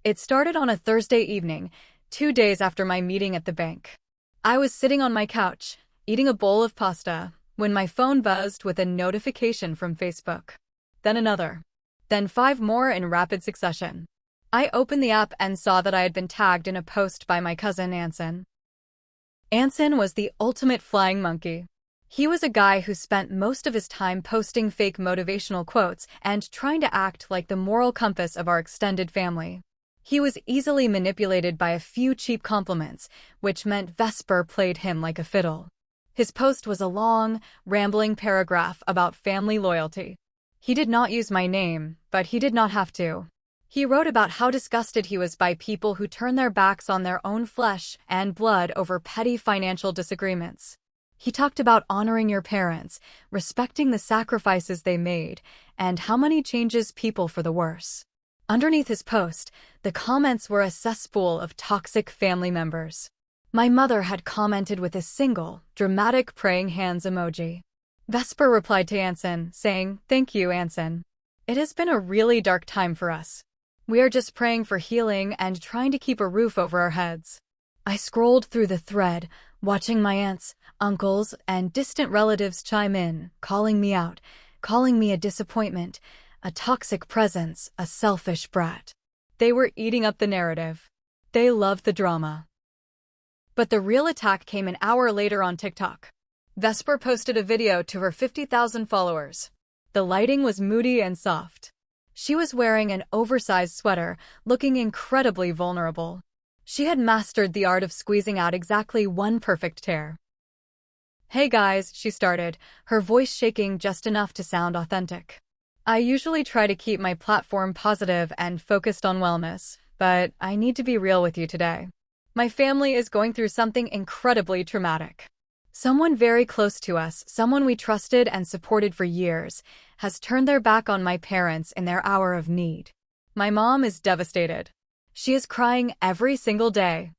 It started on a Thursday evening, 2 days after my meeting at the bank. I was sitting on my couch, eating a bowl of pasta, when my phone buzzed with a notification from Facebook. Then another. Then 5 more in rapid succession. I opened the app and saw that I had been tagged in a post by my cousin Anson. Anson was the ultimate flying monkey. He was a guy who spent most of his time posting fake motivational quotes and trying to act like the moral compass of our extended family. He was easily manipulated by a few cheap compliments, which meant Vesper played him like a fiddle. His post was a long, rambling paragraph about family loyalty. He did not use my name, but he did not have to. He wrote about how disgusted he was by people who turn their backs on their own flesh and blood over petty financial disagreements. He talked about honoring your parents, respecting the sacrifices they made, and how money changes people for the worse. Underneath his post, the comments were a cesspool of toxic family members. My mother had commented with a single, dramatic praying hands emoji. Vesper replied to Anson, saying, "Thank you, Anson. It has been a really dark time for us. We are just praying for healing and trying to keep a roof over our heads." I scrolled through the thread, watching my aunts, uncles, and distant relatives chime in, calling me out, calling me a disappointment, a toxic presence, a selfish brat. They were eating up the narrative. They loved the drama. But the real attack came an hour later on TikTok. Vesper posted a video to her 50,000 followers. The lighting was moody and soft. She was wearing an oversized sweater, looking incredibly vulnerable. She had mastered the art of squeezing out exactly one perfect tear. "Hey guys," she started, her voice shaking just enough to sound authentic. "I usually try to keep my platform positive and focused on wellness, but I need to be real with you today. My family is going through something incredibly traumatic. Someone very close to us, someone we trusted and supported for years, has turned their back on my parents in their hour of need. My mom is devastated. She is crying every single day.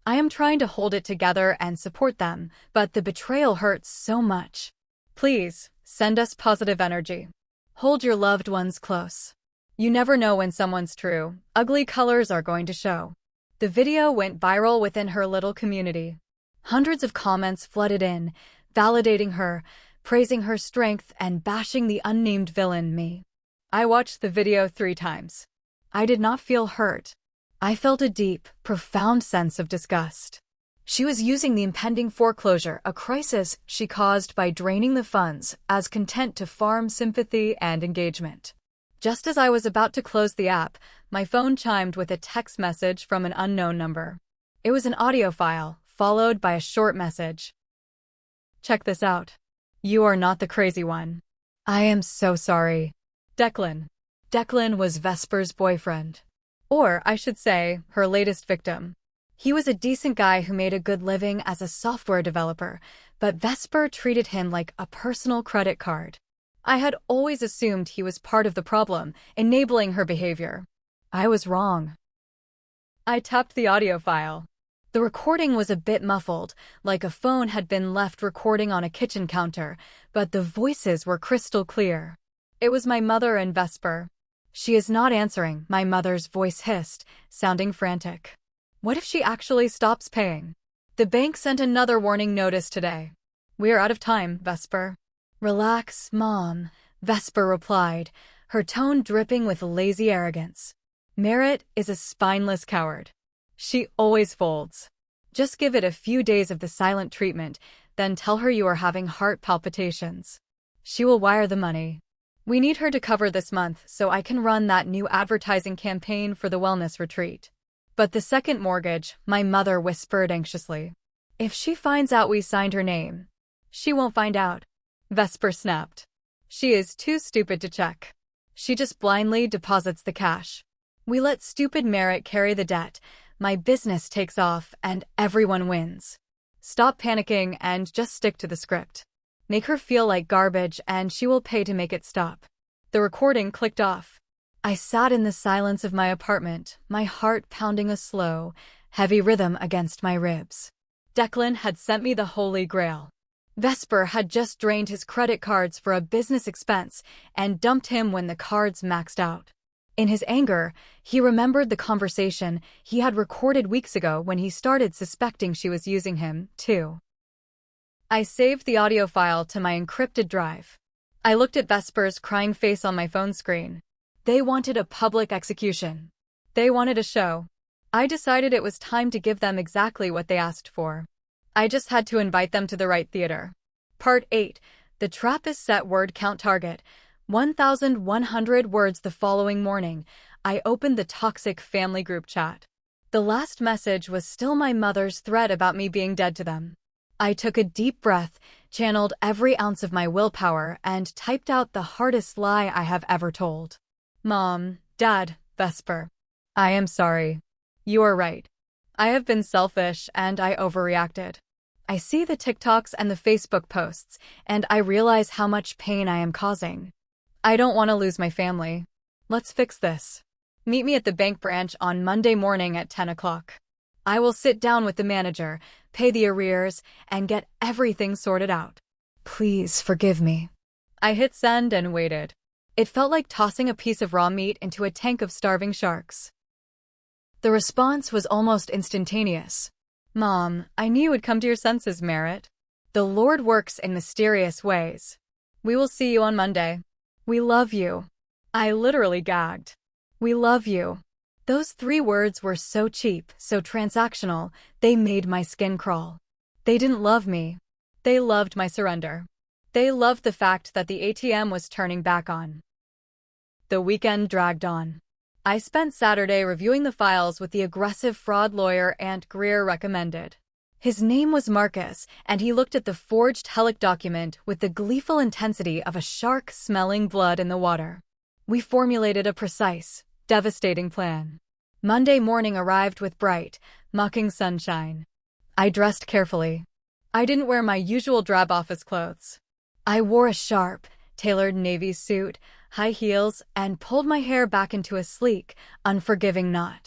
I am trying to hold it together and support them, but the betrayal hurts so much. Please, send us positive energy. Hold your loved ones close. You never know when someone's true. Ugly colors are going to show." The video went viral within her little community. Hundreds of comments flooded in, validating her, praising her strength, and bashing the unnamed villain, me. I watched the video 3 times. I did not feel hurt. I felt a deep, profound sense of disgust. She was using the impending foreclosure, a crisis she caused by draining the funds, as content to farm sympathy and engagement. Just as I was about to close the app, my phone chimed with a text message from an unknown number. It was an audio file, followed by a short message. "Check this out. You are not the crazy one. I am so sorry. Declan." Declan was Vesper's boyfriend. Or, I should say, her latest victim. He was a decent guy who made a good living as a software developer, but Vesper treated him like a personal credit card. I had always assumed he was part of the problem, enabling her behavior. I was wrong. I tapped the audio file. The recording was a bit muffled, like a phone had been left recording on a kitchen counter, but the voices were crystal clear. It was my mother and Vesper. "She is not answering," my mother's voice hissed, sounding frantic. "What if she actually stops paying? The bank sent another warning notice today. We are out of time, Vesper." "Relax, Mom," Vesper replied, her tone dripping with lazy arrogance. "Merritt is a spineless coward. She always folds. Just give it a few days of the silent treatment, then tell her you are having heart palpitations. She will wire the money. We need her to cover this month so I can run that new advertising campaign for the wellness retreat." "But the second mortgage," my mother whispered anxiously. "If she finds out we signed her name." "She won't find out," Vesper snapped. "She is too stupid to check. She just blindly deposits the cash. We let stupid Merritt carry the debt. My business takes off, and everyone wins. Stop panicking and just stick to the script. Make her feel like garbage, and she will pay to make it stop." The recording clicked off. I sat in the silence of my apartment, my heart pounding a slow, heavy rhythm against my ribs. Declan had sent me the Holy Grail. Vesper had just drained his credit cards for a business expense and dumped him when the cards maxed out. In his anger, he remembered the conversation he had recorded weeks ago when he started suspecting she was using him, too. I saved the audio file to my encrypted drive. I looked at Vesper's crying face on my phone screen. They wanted a public execution. They wanted a show. I decided it was time to give them exactly what they asked for. I just had to invite them to the right theater. Part 8. The trap is set. Word count target. 1,100 words. The following morning, I opened the toxic family group chat. The last message was still my mother's threat about me being dead to them. I took a deep breath, channeled every ounce of my willpower, and typed out the hardest lie I have ever told. "Mom, Dad, Vesper. I am sorry. You are right. I have been selfish and I overreacted. I see the TikToks and the Facebook posts, and I realize how much pain I am causing. I don't want to lose my family. Let's fix this. Meet me at the bank branch on Monday morning at 10 o'clock. I will sit down with the manager, pay the arrears, and get everything sorted out. Please forgive me." I hit send and waited. It felt like tossing a piece of raw meat into a tank of starving sharks. The response was almost instantaneous. "Mom, I knew you would come to your senses, Merritt. The Lord works in mysterious ways. We will see you on Monday. We love you." I literally gagged. "We love you." Those 3 words were so cheap, so transactional, they made my skin crawl. They didn't love me. They loved my surrender. They loved the fact that the ATM was turning back on. The weekend dragged on. I spent Saturday reviewing the files with the aggressive fraud lawyer Aunt Greer recommended. His name was Marcus, and he looked at the forged Helic document with the gleeful intensity of a shark smelling blood in the water. We formulated a precise, devastating plan. Monday morning arrived with bright, mocking sunshine. I dressed carefully. I didn't wear my usual drab office clothes. I wore a sharp, tailored navy suit, high heels, and pulled my hair back into a sleek, unforgiving knot.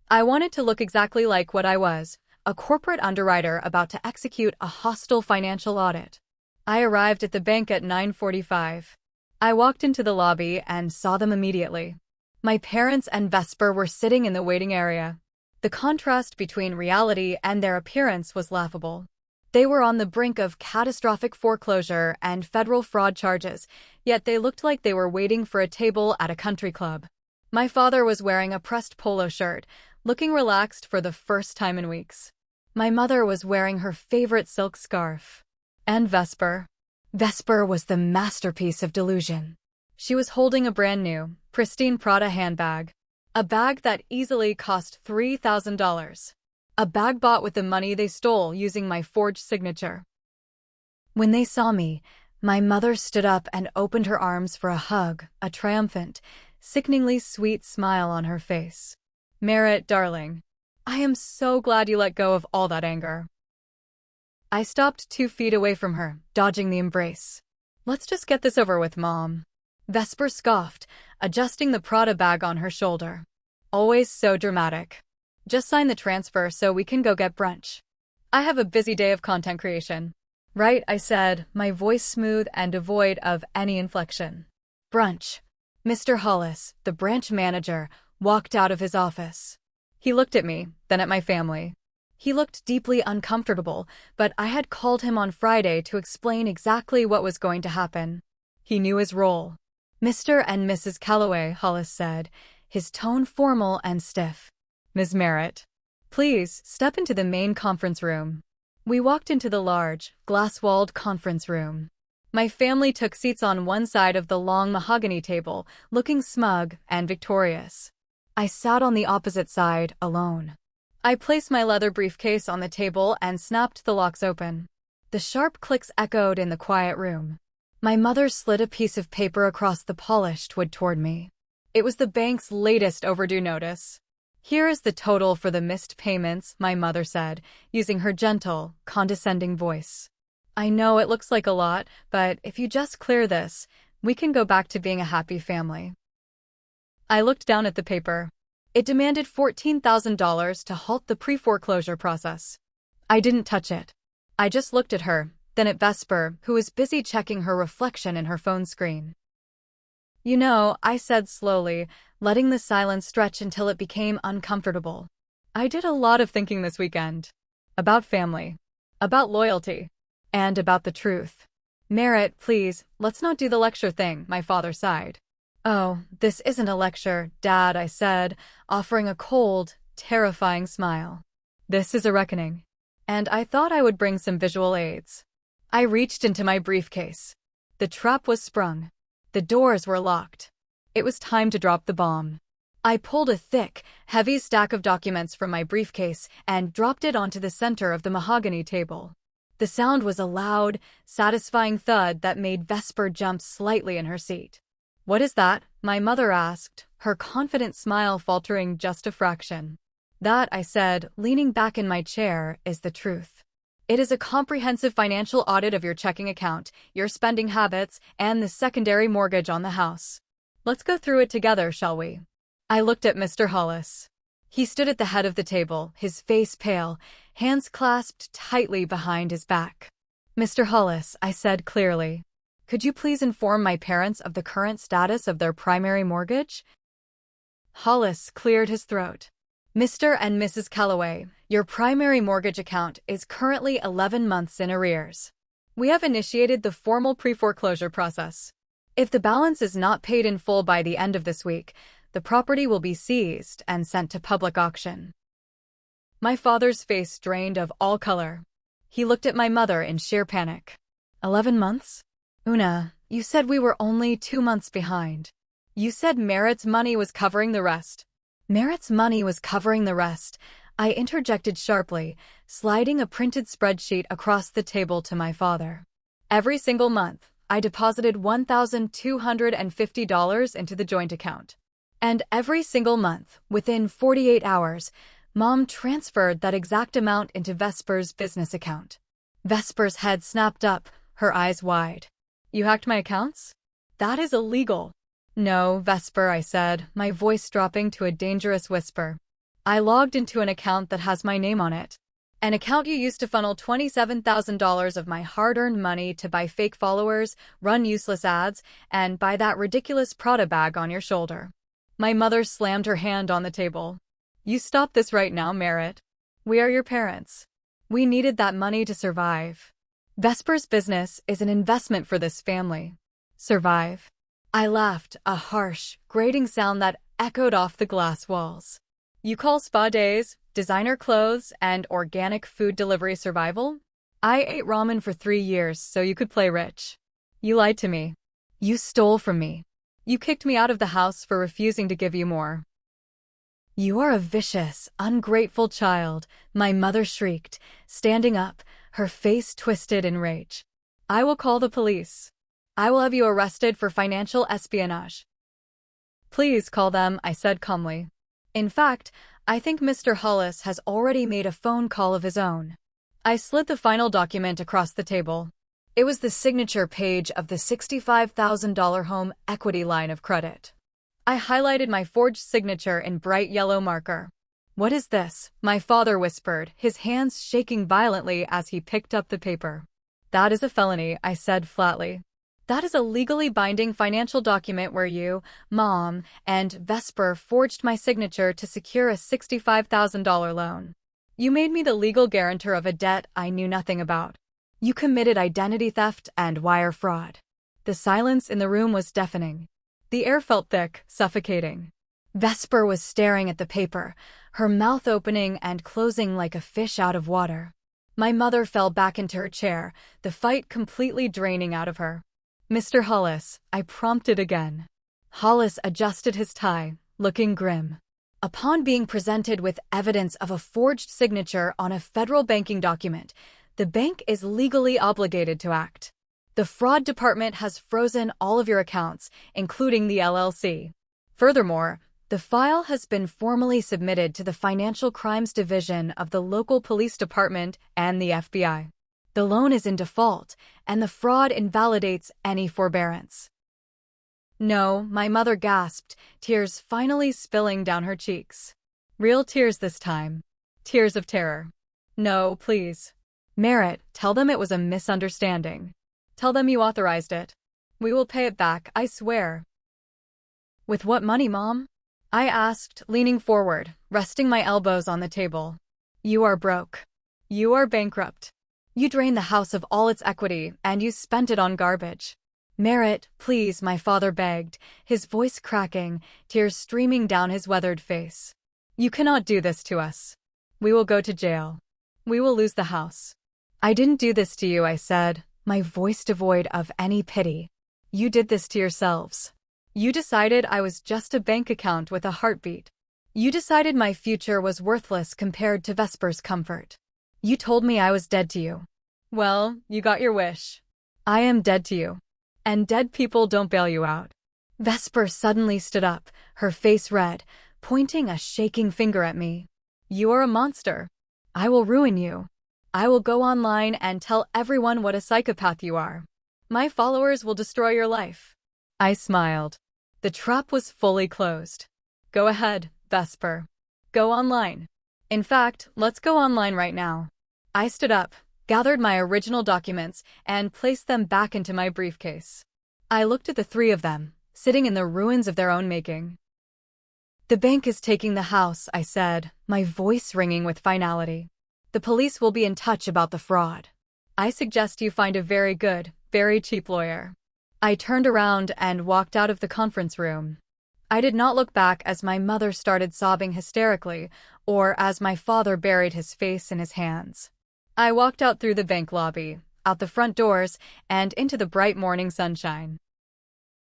I wanted to look exactly like what I was, a corporate underwriter about to execute a hostile financial audit. I arrived at the bank at 9:45. I walked into the lobby and saw them immediately. My parents and Vesper were sitting in the waiting area. The contrast between reality and their appearance was laughable. They were on the brink of catastrophic foreclosure and federal fraud charges, yet they looked like they were waiting for a table at a country club. My father was wearing a pressed polo shirt, looking relaxed for the first time in weeks. My mother was wearing her favorite silk scarf. And Vesper was the masterpiece of delusion. She was holding a brand new, pristine Prada handbag. A bag that easily cost $3,000. A bag bought with the money they stole using my forged signature. When they saw me, my mother stood up and opened her arms for a hug, a triumphant, sickeningly sweet smile on her face. Merritt, darling, I am so glad you let go of all that anger. I stopped 2 feet away from her, dodging the embrace. Let's just get this over with, Mom. Vesper scoffed, adjusting the Prada bag on her shoulder. Always so dramatic. Just sign the transfer so we can go get brunch. I have a busy day of content creation. Right, I said, my voice smooth and devoid of any inflection. Brunch. Mr. Hollis, the branch manager, walked out of his office. He looked at me, then at my family. He looked deeply uncomfortable, but I had called him on Friday to explain exactly what was going to happen. He knew his role. Mr. and Mrs. Calloway, Hollis said, his tone formal and stiff. Ms. Merritt, please step into the main conference room. We walked into the large, glass-walled conference room. My family took seats on one side of the long mahogany table, looking smug and victorious. I sat on the opposite side, alone. I placed my leather briefcase on the table and snapped the locks open. The sharp clicks echoed in the quiet room. My mother slid a piece of paper across the polished wood toward me. It was the bank's latest overdue notice. Here is the total for the missed payments, my mother said, using her gentle, condescending voice. I know it looks like a lot, but if you just clear this, we can go back to being a happy family. I looked down at the paper. It demanded $14,000 to halt the pre-foreclosure process. I didn't touch it. I just looked at her, then at Vesper, who was busy checking her reflection in her phone screen. You know, I said slowly, letting the silence stretch until it became uncomfortable. I did a lot of thinking this weekend. About family. About loyalty. And about the truth. Merritt, please, let's not do the lecture thing, my father sighed. Oh, this isn't a lecture, Dad, I said, offering a cold, terrifying smile. This is a reckoning. And I thought I would bring some visual aids. I reached into my briefcase. The trap was sprung. The doors were locked. It was time to drop the bomb. I pulled a thick, heavy stack of documents from my briefcase and dropped it onto the center of the mahogany table. The sound was a loud, satisfying thud that made Vesper jump slightly in her seat. What is that? My mother asked, her confident smile faltering just a fraction. That, I said, leaning back in my chair, is the truth. It is a comprehensive financial audit of your checking account, your spending habits, and the secondary mortgage on the house. Let's go through it together, shall we? I looked at Mr. Hollis. He stood at the head of the table, his face pale, hands clasped tightly behind his back. Mr. Hollis, I said clearly, could you please inform my parents of the current status of their primary mortgage? Hollis cleared his throat. Mr. and Mrs. Calloway, your primary mortgage account is currently 11 months in arrears. We have initiated the formal pre-foreclosure process. If the balance is not paid in full by the end of this week, the property will be seized and sent to public auction. My father's face drained of all color. He looked at my mother in sheer panic. 11 months? Una, you said we were only 2 months behind. You said Merritt's money was covering the rest. Merritt's money was covering the rest, I interjected sharply, sliding a printed spreadsheet across the table to my father. Every single month, I deposited $1,250 into the joint account. And every single month, within 48 hours, Mom transferred that exact amount into Vesper's business account. Vesper's head snapped up, her eyes wide. You hacked my accounts? That is illegal. No, Vesper, I said, my voice dropping to a dangerous whisper. I logged into an account that has my name on it. An account you used to funnel $27,000 of my hard-earned money to buy fake followers, run useless ads, and buy that ridiculous Prada bag on your shoulder. My mother slammed her hand on the table. You stop this right now, Merritt. We are your parents. We needed that money to survive. Vesper's business is an investment for this family. Survive. I laughed, a harsh, grating sound that echoed off the glass walls. You call spa days, designer clothes, and organic food delivery survival? I ate ramen for 3 years so you could play rich. You lied to me. You stole from me. You kicked me out of the house for refusing to give you more. You are a vicious, ungrateful child, my mother shrieked, standing up, her face twisted in rage. I will call the police. I will have you arrested for financial espionage. Please call them, I said calmly. In fact, I think Mr. Hollis has already made a phone call of his own. I slid the final document across the table. It was the signature page of the $65,000 home equity line of credit. I highlighted my forged signature in bright yellow marker. What is this? My father whispered, his hands shaking violently as he picked up the paper. That is a felony, I said flatly. That is a legally binding financial document where you, Mom, and Vesper forged my signature to secure a $65,000 loan. You made me the legal guarantor of a debt I knew nothing about. You committed identity theft and wire fraud. The silence in the room was deafening. The air felt thick, suffocating. Vesper was staring at the paper, her mouth opening and closing like a fish out of water. My mother fell back into her chair, the fight completely draining out of her. Mr. Hollis, I prompted again. Hollis adjusted his tie, looking grim. Upon being presented with evidence of a forged signature on a federal banking document, the bank is legally obligated to act. The fraud department has frozen all of your accounts, including the LLC. Furthermore, the file has been formally submitted to the Financial Crimes Division of the local police department and the FBI. The loan is in default, and the fraud invalidates any forbearance. No, my mother gasped, tears finally spilling down her cheeks. Real tears this time. Tears of terror. No, please. Merritt, tell them it was a misunderstanding. Tell them you authorized it. We will pay it back, I swear. With what money, Mom? I asked, leaning forward, resting my elbows on the table. You are broke. You are bankrupt. You drained the house of all its equity, and you spent it on garbage. Merritt, please, my father begged, his voice cracking, tears streaming down his weathered face. You cannot do this to us. We will go to jail. We will lose the house. I didn't do this to you, I said, my voice devoid of any pity. You did this to yourselves. You decided I was just a bank account with a heartbeat. You decided my future was worthless compared to Vesper's comfort. You told me I was dead to you. Well, you got your wish. I am dead to you. And dead people don't bail you out. Vesper suddenly stood up, her face red, pointing a shaking finger at me. You are a monster. I will ruin you. I will go online and tell everyone what a psychopath you are. My followers will destroy your life. I smiled. The trap was fully closed. Go ahead, Vesper. Go online. In fact, let's go online right now. I stood up, gathered my original documents, and placed them back into my briefcase. I looked at the three of them, sitting in the ruins of their own making. The bank is taking the house, I said, my voice ringing with finality. The police will be in touch about the fraud. I suggest you find a very good, very cheap lawyer. I turned around and walked out of the conference room. I did not look back as my mother started sobbing hysterically, or as my father buried his face in his hands. I walked out through the bank lobby, out the front doors, and into the bright morning sunshine.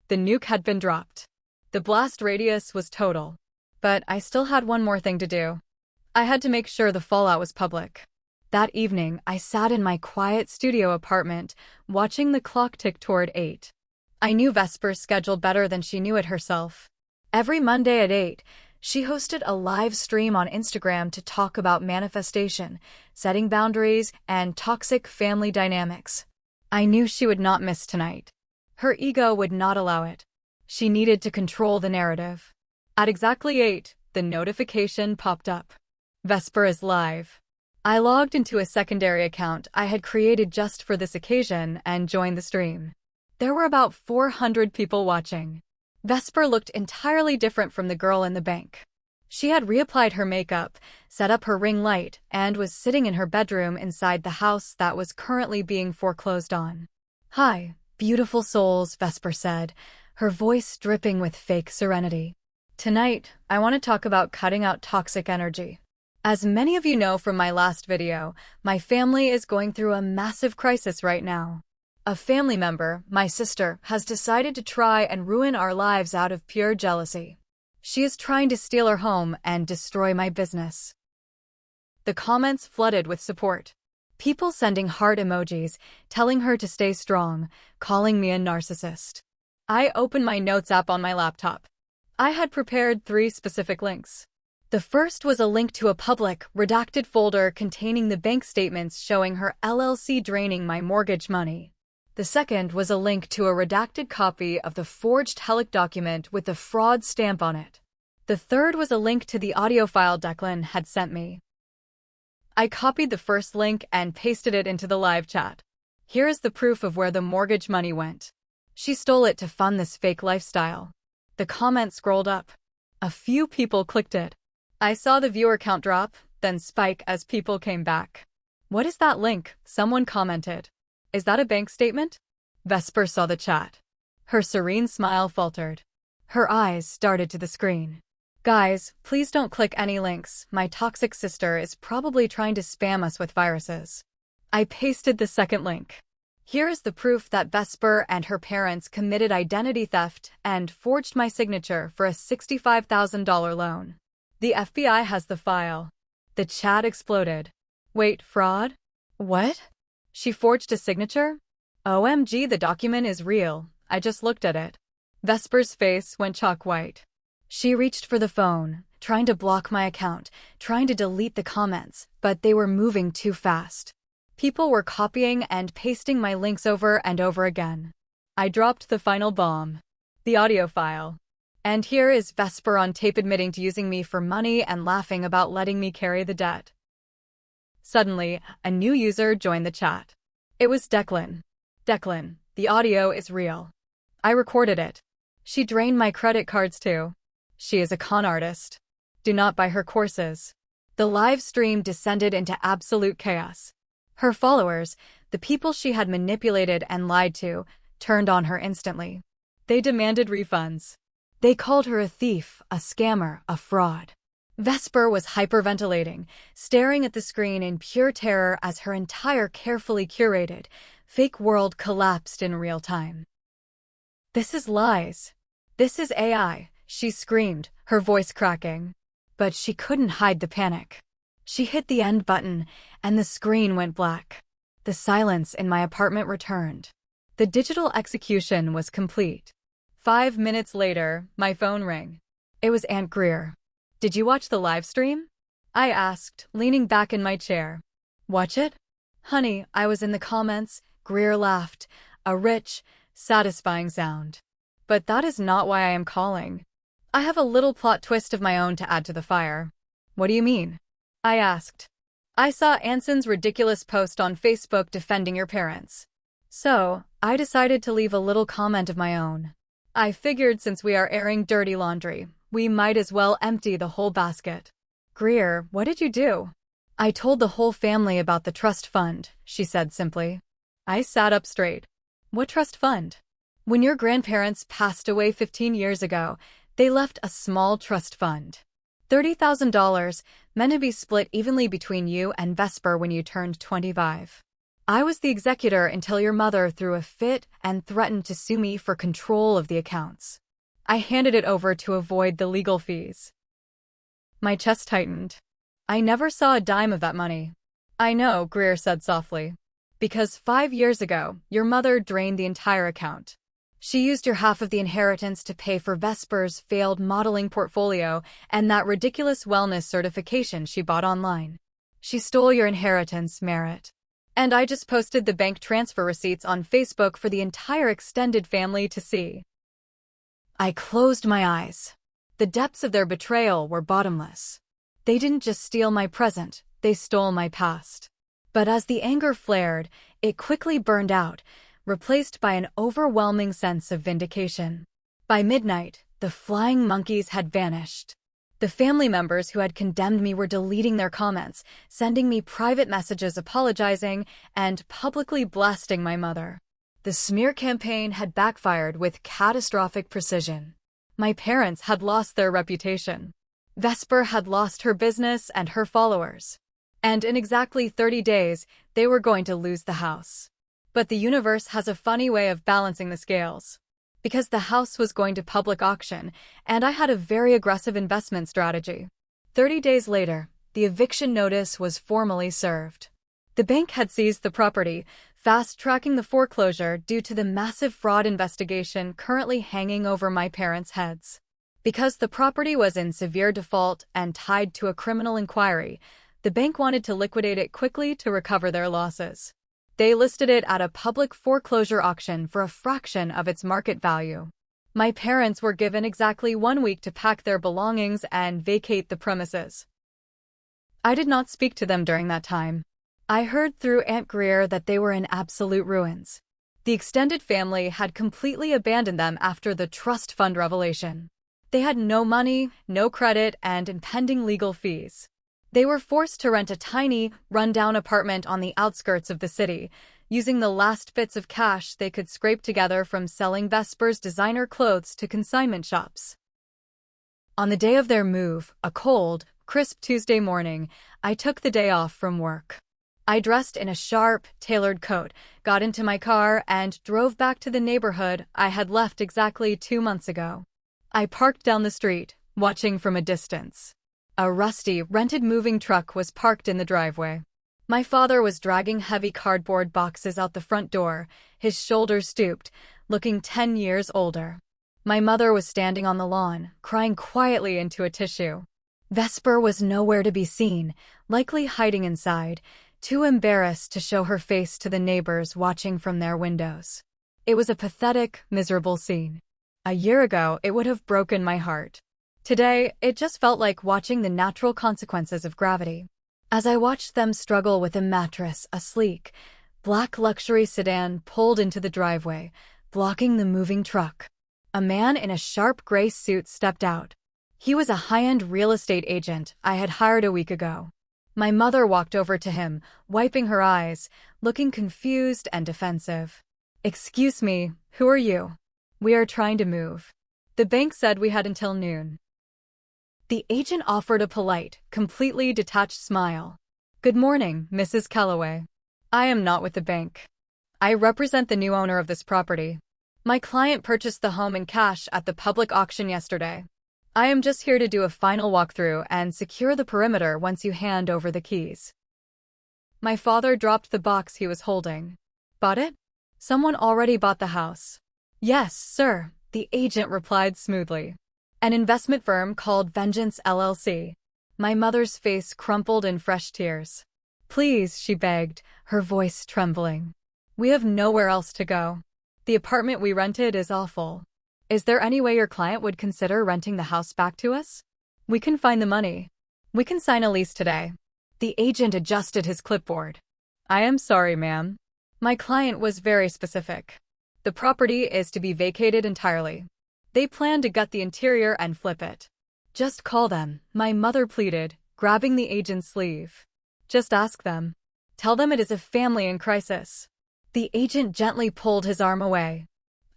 The nuke had been dropped. The blast radius was total. But I still had one more thing to do. I had to make sure the fallout was public. That evening, I sat in my quiet studio apartment, watching the clock tick toward 8. I knew Vesper's schedule better than she knew it herself. Every Monday at 8, she hosted a live stream on Instagram to talk about manifestation, setting boundaries, and toxic family dynamics. I knew she would not miss tonight. Her ego would not allow it. She needed to control the narrative. At exactly 8, the notification popped up. Vesper is live. I logged into a secondary account I had created just for this occasion and joined the stream. There were about 400 people watching. Vesper looked entirely different from the girl in the bank. She had reapplied her makeup, set up her ring light, and was sitting in her bedroom inside the house that was currently being foreclosed on. "Hi, beautiful souls," Vesper said, her voice dripping with fake serenity. "Tonight, I want to talk about cutting out toxic energy. As many of you know from my last video, my family is going through a massive crisis right now. A family member, my sister, has decided to try and ruin our lives out of pure jealousy. She is trying to steal our home and destroy my business." The comments flooded with support. People sending heart emojis, telling her to stay strong, calling me a narcissist. I opened my notes app on my laptop. I had prepared 3 specific links. The first was a link to a public, redacted folder containing the bank statements showing her LLC draining my mortgage money. The second was a link to a redacted copy of the forged HELIC document with the fraud stamp on it. The third was a link to the audio file Declan had sent me. I copied the first link and pasted it into the live chat. "Here is the proof of where the mortgage money went. She stole it to fund this fake lifestyle." The comment scrolled up. A few people clicked it. I saw the viewer count drop, then spike as people came back. "What is that link?" someone commented. "Is that a bank statement?" Vesper saw the chat. Her serene smile faltered. Her eyes started to the screen. "Guys, please don't click any links. My toxic sister is probably trying to spam us with viruses." I pasted the second link. "Here is the proof that Vesper and her parents committed identity theft and forged my signature for a $65,000 loan. The FBI has the file." The chat exploded. "Wait, fraud? What? She forged a signature? OMG, the document is real. I just looked at it." Vesper's face went chalk white. She reached for the phone, trying to block my account, trying to delete the comments, but they were moving too fast. People were copying and pasting my links over and over again. I dropped the final bomb. The audio file. And here is Vesper on tape admitting to using me for money and laughing about letting me carry the debt. Suddenly, a new user joined the chat. It was Declan. "Declan, the audio is real. I recorded it. She drained my credit cards too. She is a con artist. Do not buy her courses." The live stream descended into absolute chaos. Her followers, the people she had manipulated and lied to, turned on her instantly. They demanded refunds. They called her a thief, a scammer, a fraud. Vesper was hyperventilating, staring at the screen in pure terror as her entire carefully curated, fake world collapsed in real time. "This is lies. This is AI," she screamed, her voice cracking. But she couldn't hide the panic. She hit the end button, and the screen went black. The silence in my apartment returned. The digital execution was complete. 5 minutes later, my phone rang. It was Aunt Greer. "Did you watch the live stream?" I asked, leaning back in my chair. "Watch it?" "Honey, I was in the comments," Greer laughed, a rich, satisfying sound. "But that is not why I am calling. I have a little plot twist of my own to add to the fire." "What do you mean?" I asked. "I saw Anson's ridiculous post on Facebook defending your parents. So, I decided to leave a little comment of my own. I figured since we are airing dirty laundry, we might as well empty the whole basket." "Greer, what did you do?" "I told the whole family about the trust fund," she said simply. I sat up straight. "What trust fund?" "When your grandparents passed away 15 years ago, they left a small trust fund. $30,000, meant to be split evenly between you and Vesper when you turned 25. I was the executor until your mother threw a fit and threatened to sue me for control of the accounts. I handed it over to avoid the legal fees. My chest tightened. I never saw a dime of that money. I know, Greer said softly. Because 5 years ago, your mother drained the entire account. She used your half of the inheritance to pay for Vesper's failed modeling portfolio and that ridiculous wellness certification she bought online. She stole your inheritance, Merritt. And I just posted the bank transfer receipts on Facebook for the entire extended family to see. I closed my eyes. The depths of their betrayal were bottomless. They didn't just steal my present, they stole my past. But as the anger flared, it quickly burned out, replaced by an overwhelming sense of vindication. By midnight, the flying monkeys had vanished. The family members who had condemned me were deleting their comments, sending me private messages apologizing, and publicly blasting my mother. The smear campaign had backfired with catastrophic precision. My parents had lost their reputation. Vesper had lost her business and her followers. And in exactly 30 days, they were going to lose the house. But the universe has a funny way of balancing the scales. Because the house was going to public auction, and I had a very aggressive investment strategy. 30 days later, the eviction notice was formally served. The bank had seized the property, fast-tracking the foreclosure due to the massive fraud investigation currently hanging over my parents' heads. Because the property was in severe default and tied to a criminal inquiry, the bank wanted to liquidate it quickly to recover their losses. They listed it at a public foreclosure auction for a fraction of its market value. My parents were given exactly 1 week to pack their belongings and vacate the premises. I did not speak to them during that time. I heard through Aunt Greer that they were in absolute ruins. The extended family had completely abandoned them after the trust fund revelation. They had no money, no credit, and impending legal fees. They were forced to rent a tiny, run-down apartment on the outskirts of the city, using the last bits of cash they could scrape together from selling Vesper's designer clothes to consignment shops. On the day of their move, a cold, crisp Tuesday morning, I took the day off from work. I dressed in a sharp, tailored coat, got into my car, and drove back to the neighborhood I had left exactly 2 months ago. I parked down the street, watching from a distance. A rusty, rented moving truck was parked in the driveway. My father was dragging heavy cardboard boxes out the front door, his shoulders stooped, looking 10 years older. My mother was standing on the lawn, crying quietly into a tissue. Vesper was nowhere to be seen, likely hiding inside, too embarrassed to show her face to the neighbors watching from their windows. It was a pathetic, miserable scene. A year ago, it would have broken my heart. Today, it just felt like watching the natural consequences of gravity. As I watched them struggle with a mattress, a sleek, black luxury sedan pulled into the driveway, blocking the moving truck. A man in a sharp gray suit stepped out. He was a high-end real estate agent I had hired a week ago. My mother walked over to him, wiping her eyes, looking confused and defensive. "Excuse me, who are you?" "We are trying to move. The bank said we had until noon." The agent offered a polite, completely detached smile. "Good morning, Mrs. Calloway. I am not with the bank. I represent the new owner of this property. My client purchased the home in cash at the public auction yesterday. I am just here to do a final walkthrough and secure the perimeter once you hand over the keys." My father dropped the box he was holding. "Bought it? Someone already bought the house." "Yes, sir," the agent replied smoothly. "An investment firm called Vengeance LLC." My mother's face crumpled in fresh tears. "Please," she begged, her voice trembling. "We have nowhere else to go. The apartment we rented is awful. Is there any way your client would consider renting the house back to us? We can find the money. We can sign a lease today." The agent adjusted his clipboard. "I am sorry, ma'am. My client was very specific. The property is to be vacated entirely. They plan to gut the interior and flip it." "Just call them," my mother pleaded, grabbing the agent's sleeve. "Just ask them. Tell them it is a family in crisis." The agent gently pulled his arm away.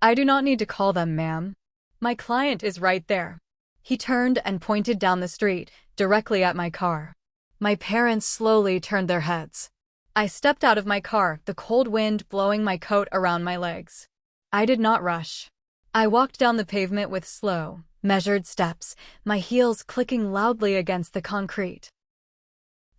"I do not need to call them, ma'am. My client is right there." He turned and pointed down the street, directly at my car. My parents slowly turned their heads. I stepped out of my car, the cold wind blowing my coat around my legs. I did not rush. I walked down the pavement with slow, measured steps, my heels clicking loudly against the concrete.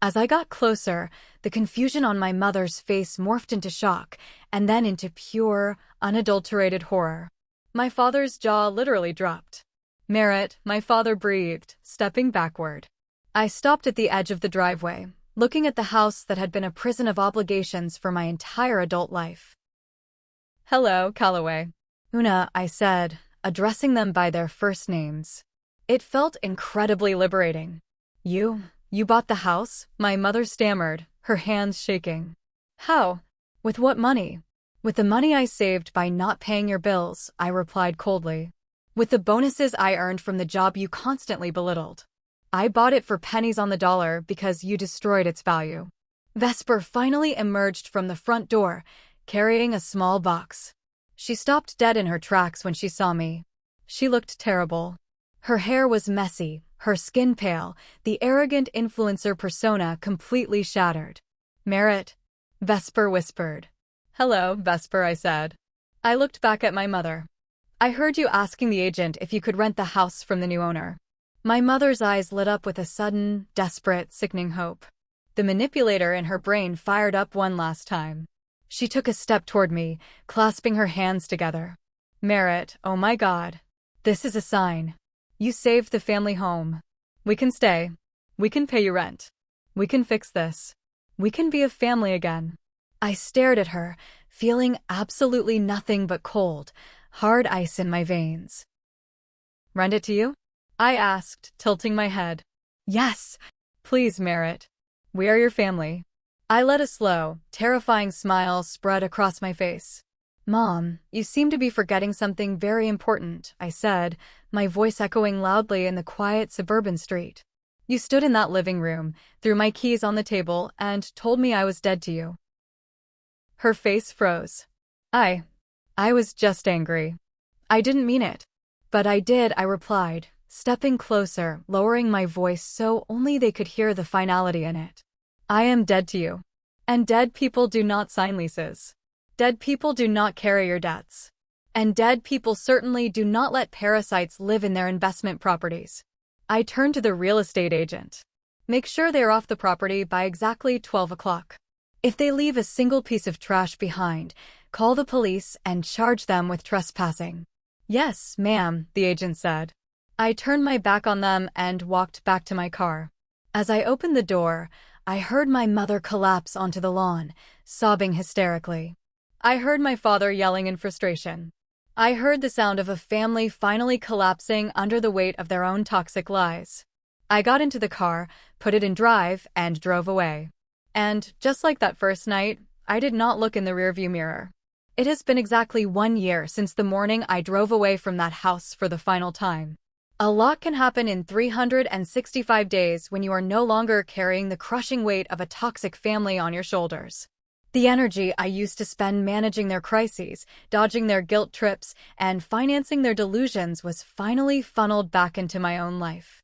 As I got closer, the confusion on my mother's face morphed into shock, and then into pure, unadulterated horror. My father's jaw literally dropped. "Merritt," my father breathed, stepping backward. I stopped at the edge of the driveway, looking at the house that had been a prison of obligations for my entire adult life. "Hello, Calloway." "Una," I said, addressing them by their first names. It felt incredibly liberating. You bought the house?" my mother stammered, her hands shaking. "How? With what money?" "With the money I saved by not paying your bills," I replied coldly. "With the bonuses I earned from the job you constantly belittled. I bought it for pennies on the dollar because you destroyed its value." Vesper finally emerged from the front door, carrying a small box. She stopped dead in her tracks when she saw me. She looked terrible. Her hair was messy, her skin pale, the arrogant influencer persona completely shattered. "Merritt," Vesper whispered. "Hello, Vesper," I said. I looked back at my mother. "I heard you asking the agent if you could rent the house from the new owner." My mother's eyes lit up with a sudden, desperate, sickening hope. The manipulator in her brain fired up one last time. She took a step toward me, clasping her hands together. "Merritt, oh my God. This is a sign. You saved the family home. We can stay. We can pay you rent. We can fix this. We can be a family again." I stared at her, feeling absolutely nothing but cold, hard ice in my veins. "Rent it to you?" I asked, tilting my head. "Yes. Please, Merritt. We are your family." I let a slow, terrifying smile spread across my face. "Mom, you seem to be forgetting something very important," I said, my voice echoing loudly in the quiet suburban street. "You stood in that living room, threw my keys on the table, and told me I was dead to you." Her face froze. I was just angry. I didn't mean it. "But I did," I replied, stepping closer, lowering my voice so only they could hear the finality in it. "I am dead to you. And dead people do not sign leases. Dead people do not carry your debts. And dead people certainly do not let parasites live in their investment properties." I turned to the real estate agent. "Make sure they are off the property by exactly 12 o'clock. If they leave a single piece of trash behind, call the police and charge them with trespassing." "Yes, ma'am," the agent said. I turned my back on them and walked back to my car. As I opened the door, I heard my mother collapse onto the lawn, sobbing hysterically. I heard my father yelling in frustration. I heard the sound of a family finally collapsing under the weight of their own toxic lies. I got into the car, put it in drive, and drove away. And, just like that first night, I did not look in the rearview mirror. It has been exactly 1 year since the morning I drove away from that house for the final time. A lot can happen in 365 days when you are no longer carrying the crushing weight of a toxic family on your shoulders. The energy I used to spend managing their crises, dodging their guilt trips, and financing their delusions was finally funneled back into my own life.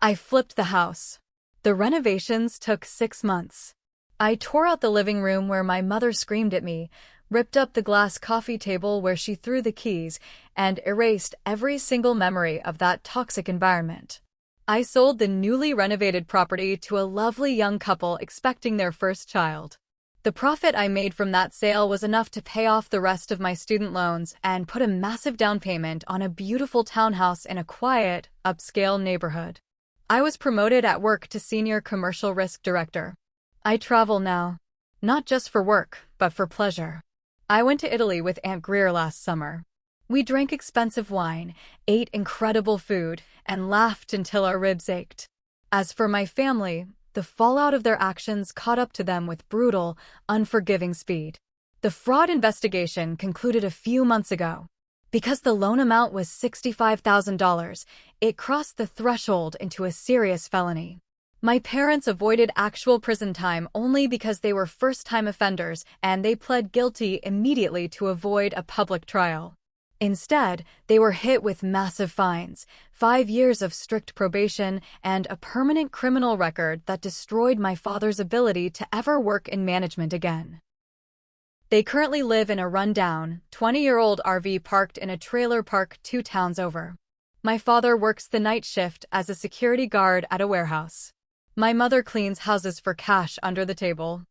I flipped the house. The renovations took 6 months. I tore out the living room where my mother screamed at me, ripped up the glass coffee table where she threw the keys, and erased every single memory of that toxic environment. I sold the newly renovated property to a lovely young couple expecting their first child. The profit I made from that sale was enough to pay off the rest of my student loans and put a massive down payment on a beautiful townhouse in a quiet, upscale neighborhood. I was promoted at work to senior commercial risk director. I travel now, not just for work, but for pleasure. I went to Italy with Aunt Greer last summer. We drank expensive wine, ate incredible food, and laughed until our ribs ached. As for my family, the fallout of their actions caught up to them with brutal, unforgiving speed. The fraud investigation concluded a few months ago. Because the loan amount was $65,000, it crossed the threshold into a serious felony. My parents avoided actual prison time only because they were first-time offenders and they pled guilty immediately to avoid a public trial. Instead, they were hit with massive fines, 5 years of strict probation, and a permanent criminal record that destroyed my father's ability to ever work in management again. They currently live in a rundown, 20-year-old RV parked in a trailer park 2 towns over. My father works the night shift as a security guard at a warehouse. My mother cleans houses for cash under the table.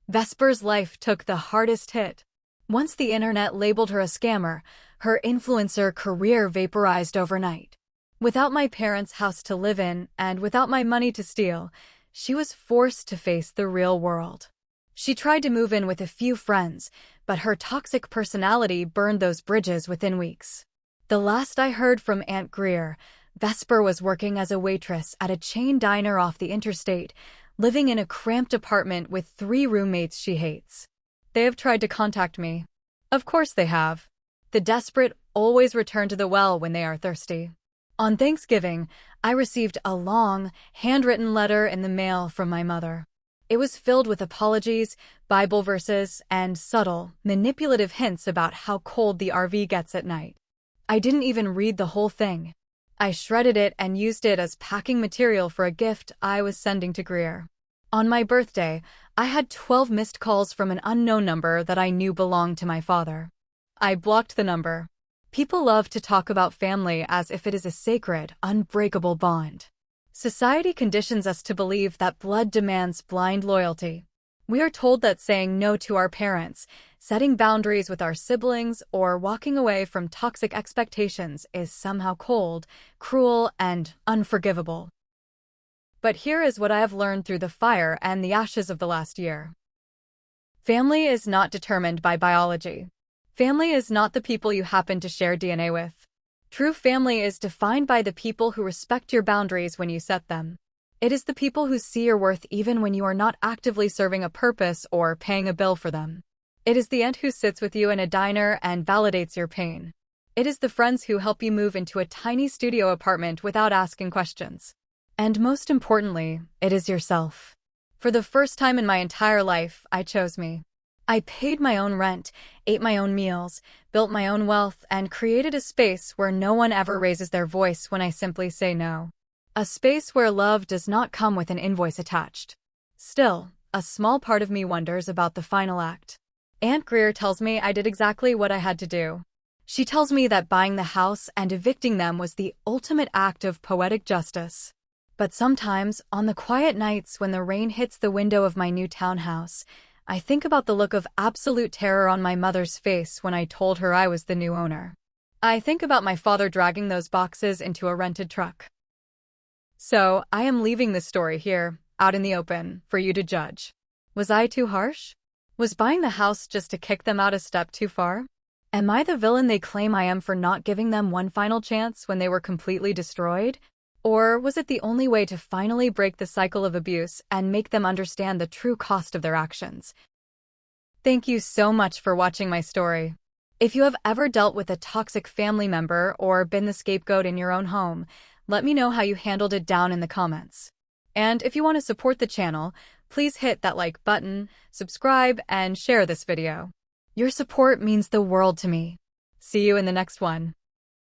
Vesper's life took the hardest hit. Once the internet labeled her a scammer, her influencer career vaporized overnight. Without my parents' house to live in and without my money to steal, she was forced to face the real world. She tried to move in with a few friends, but her toxic personality burned those bridges within weeks. The last I heard from Aunt Greer, Vesper was working as a waitress at a chain diner off the interstate, living in a cramped apartment with 3 roommates she hates. They have tried to contact me. Of course they have. The desperate always return to the well when they are thirsty. On Thanksgiving, I received a long, handwritten letter in the mail from my mother. It was filled with apologies, Bible verses, and subtle, manipulative hints about how cold the RV gets at night. I didn't even read the whole thing. I shredded it and used it as packing material for a gift I was sending to Greer. On my birthday, I had 12 missed calls from an unknown number that I knew belonged to my father. I blocked the number. People love to talk about family as if it is a sacred, unbreakable bond. Society conditions us to believe that blood demands blind loyalty. We are told that saying no to our parents, setting boundaries with our siblings, or walking away from toxic expectations is somehow cold, cruel, and unforgivable. But here is what I have learned through the fire and the ashes of the last year. Family is not determined by biology. Family is not the people you happen to share DNA with. True family is defined by the people who respect your boundaries when you set them. It is the people who see your worth even when you are not actively serving a purpose or paying a bill for them. It is the aunt who sits with you in a diner and validates your pain. It is the friends who help you move into a tiny studio apartment without asking questions. And most importantly, it is yourself. For the first time in my entire life, I chose me. I paid my own rent, ate my own meals, built my own wealth, and created a space where no one ever raises their voice when I simply say no. A space where love does not come with an invoice attached. Still, a small part of me wonders about the final act. Aunt Greer tells me I did exactly what I had to do. She tells me that buying the house and evicting them was the ultimate act of poetic justice. But sometimes, on the quiet nights when the rain hits the window of my new townhouse, I think about the look of absolute terror on my mother's face when I told her I was the new owner. I think about my father dragging those boxes into a rented truck. So, I am leaving this story here, out in the open, for you to judge. Was I too harsh? Was buying the house just to kick them out a step too far? Am I the villain they claim I am for not giving them one final chance when they were completely destroyed? Or was it the only way to finally break the cycle of abuse and make them understand the true cost of their actions? Thank you so much for watching my story. If you have ever dealt with a toxic family member or been the scapegoat in your own home, let me know how you handled it down in the comments. And if you want to support the channel, please hit that like button, subscribe, and share this video. Your support means the world to me. See you in the next one.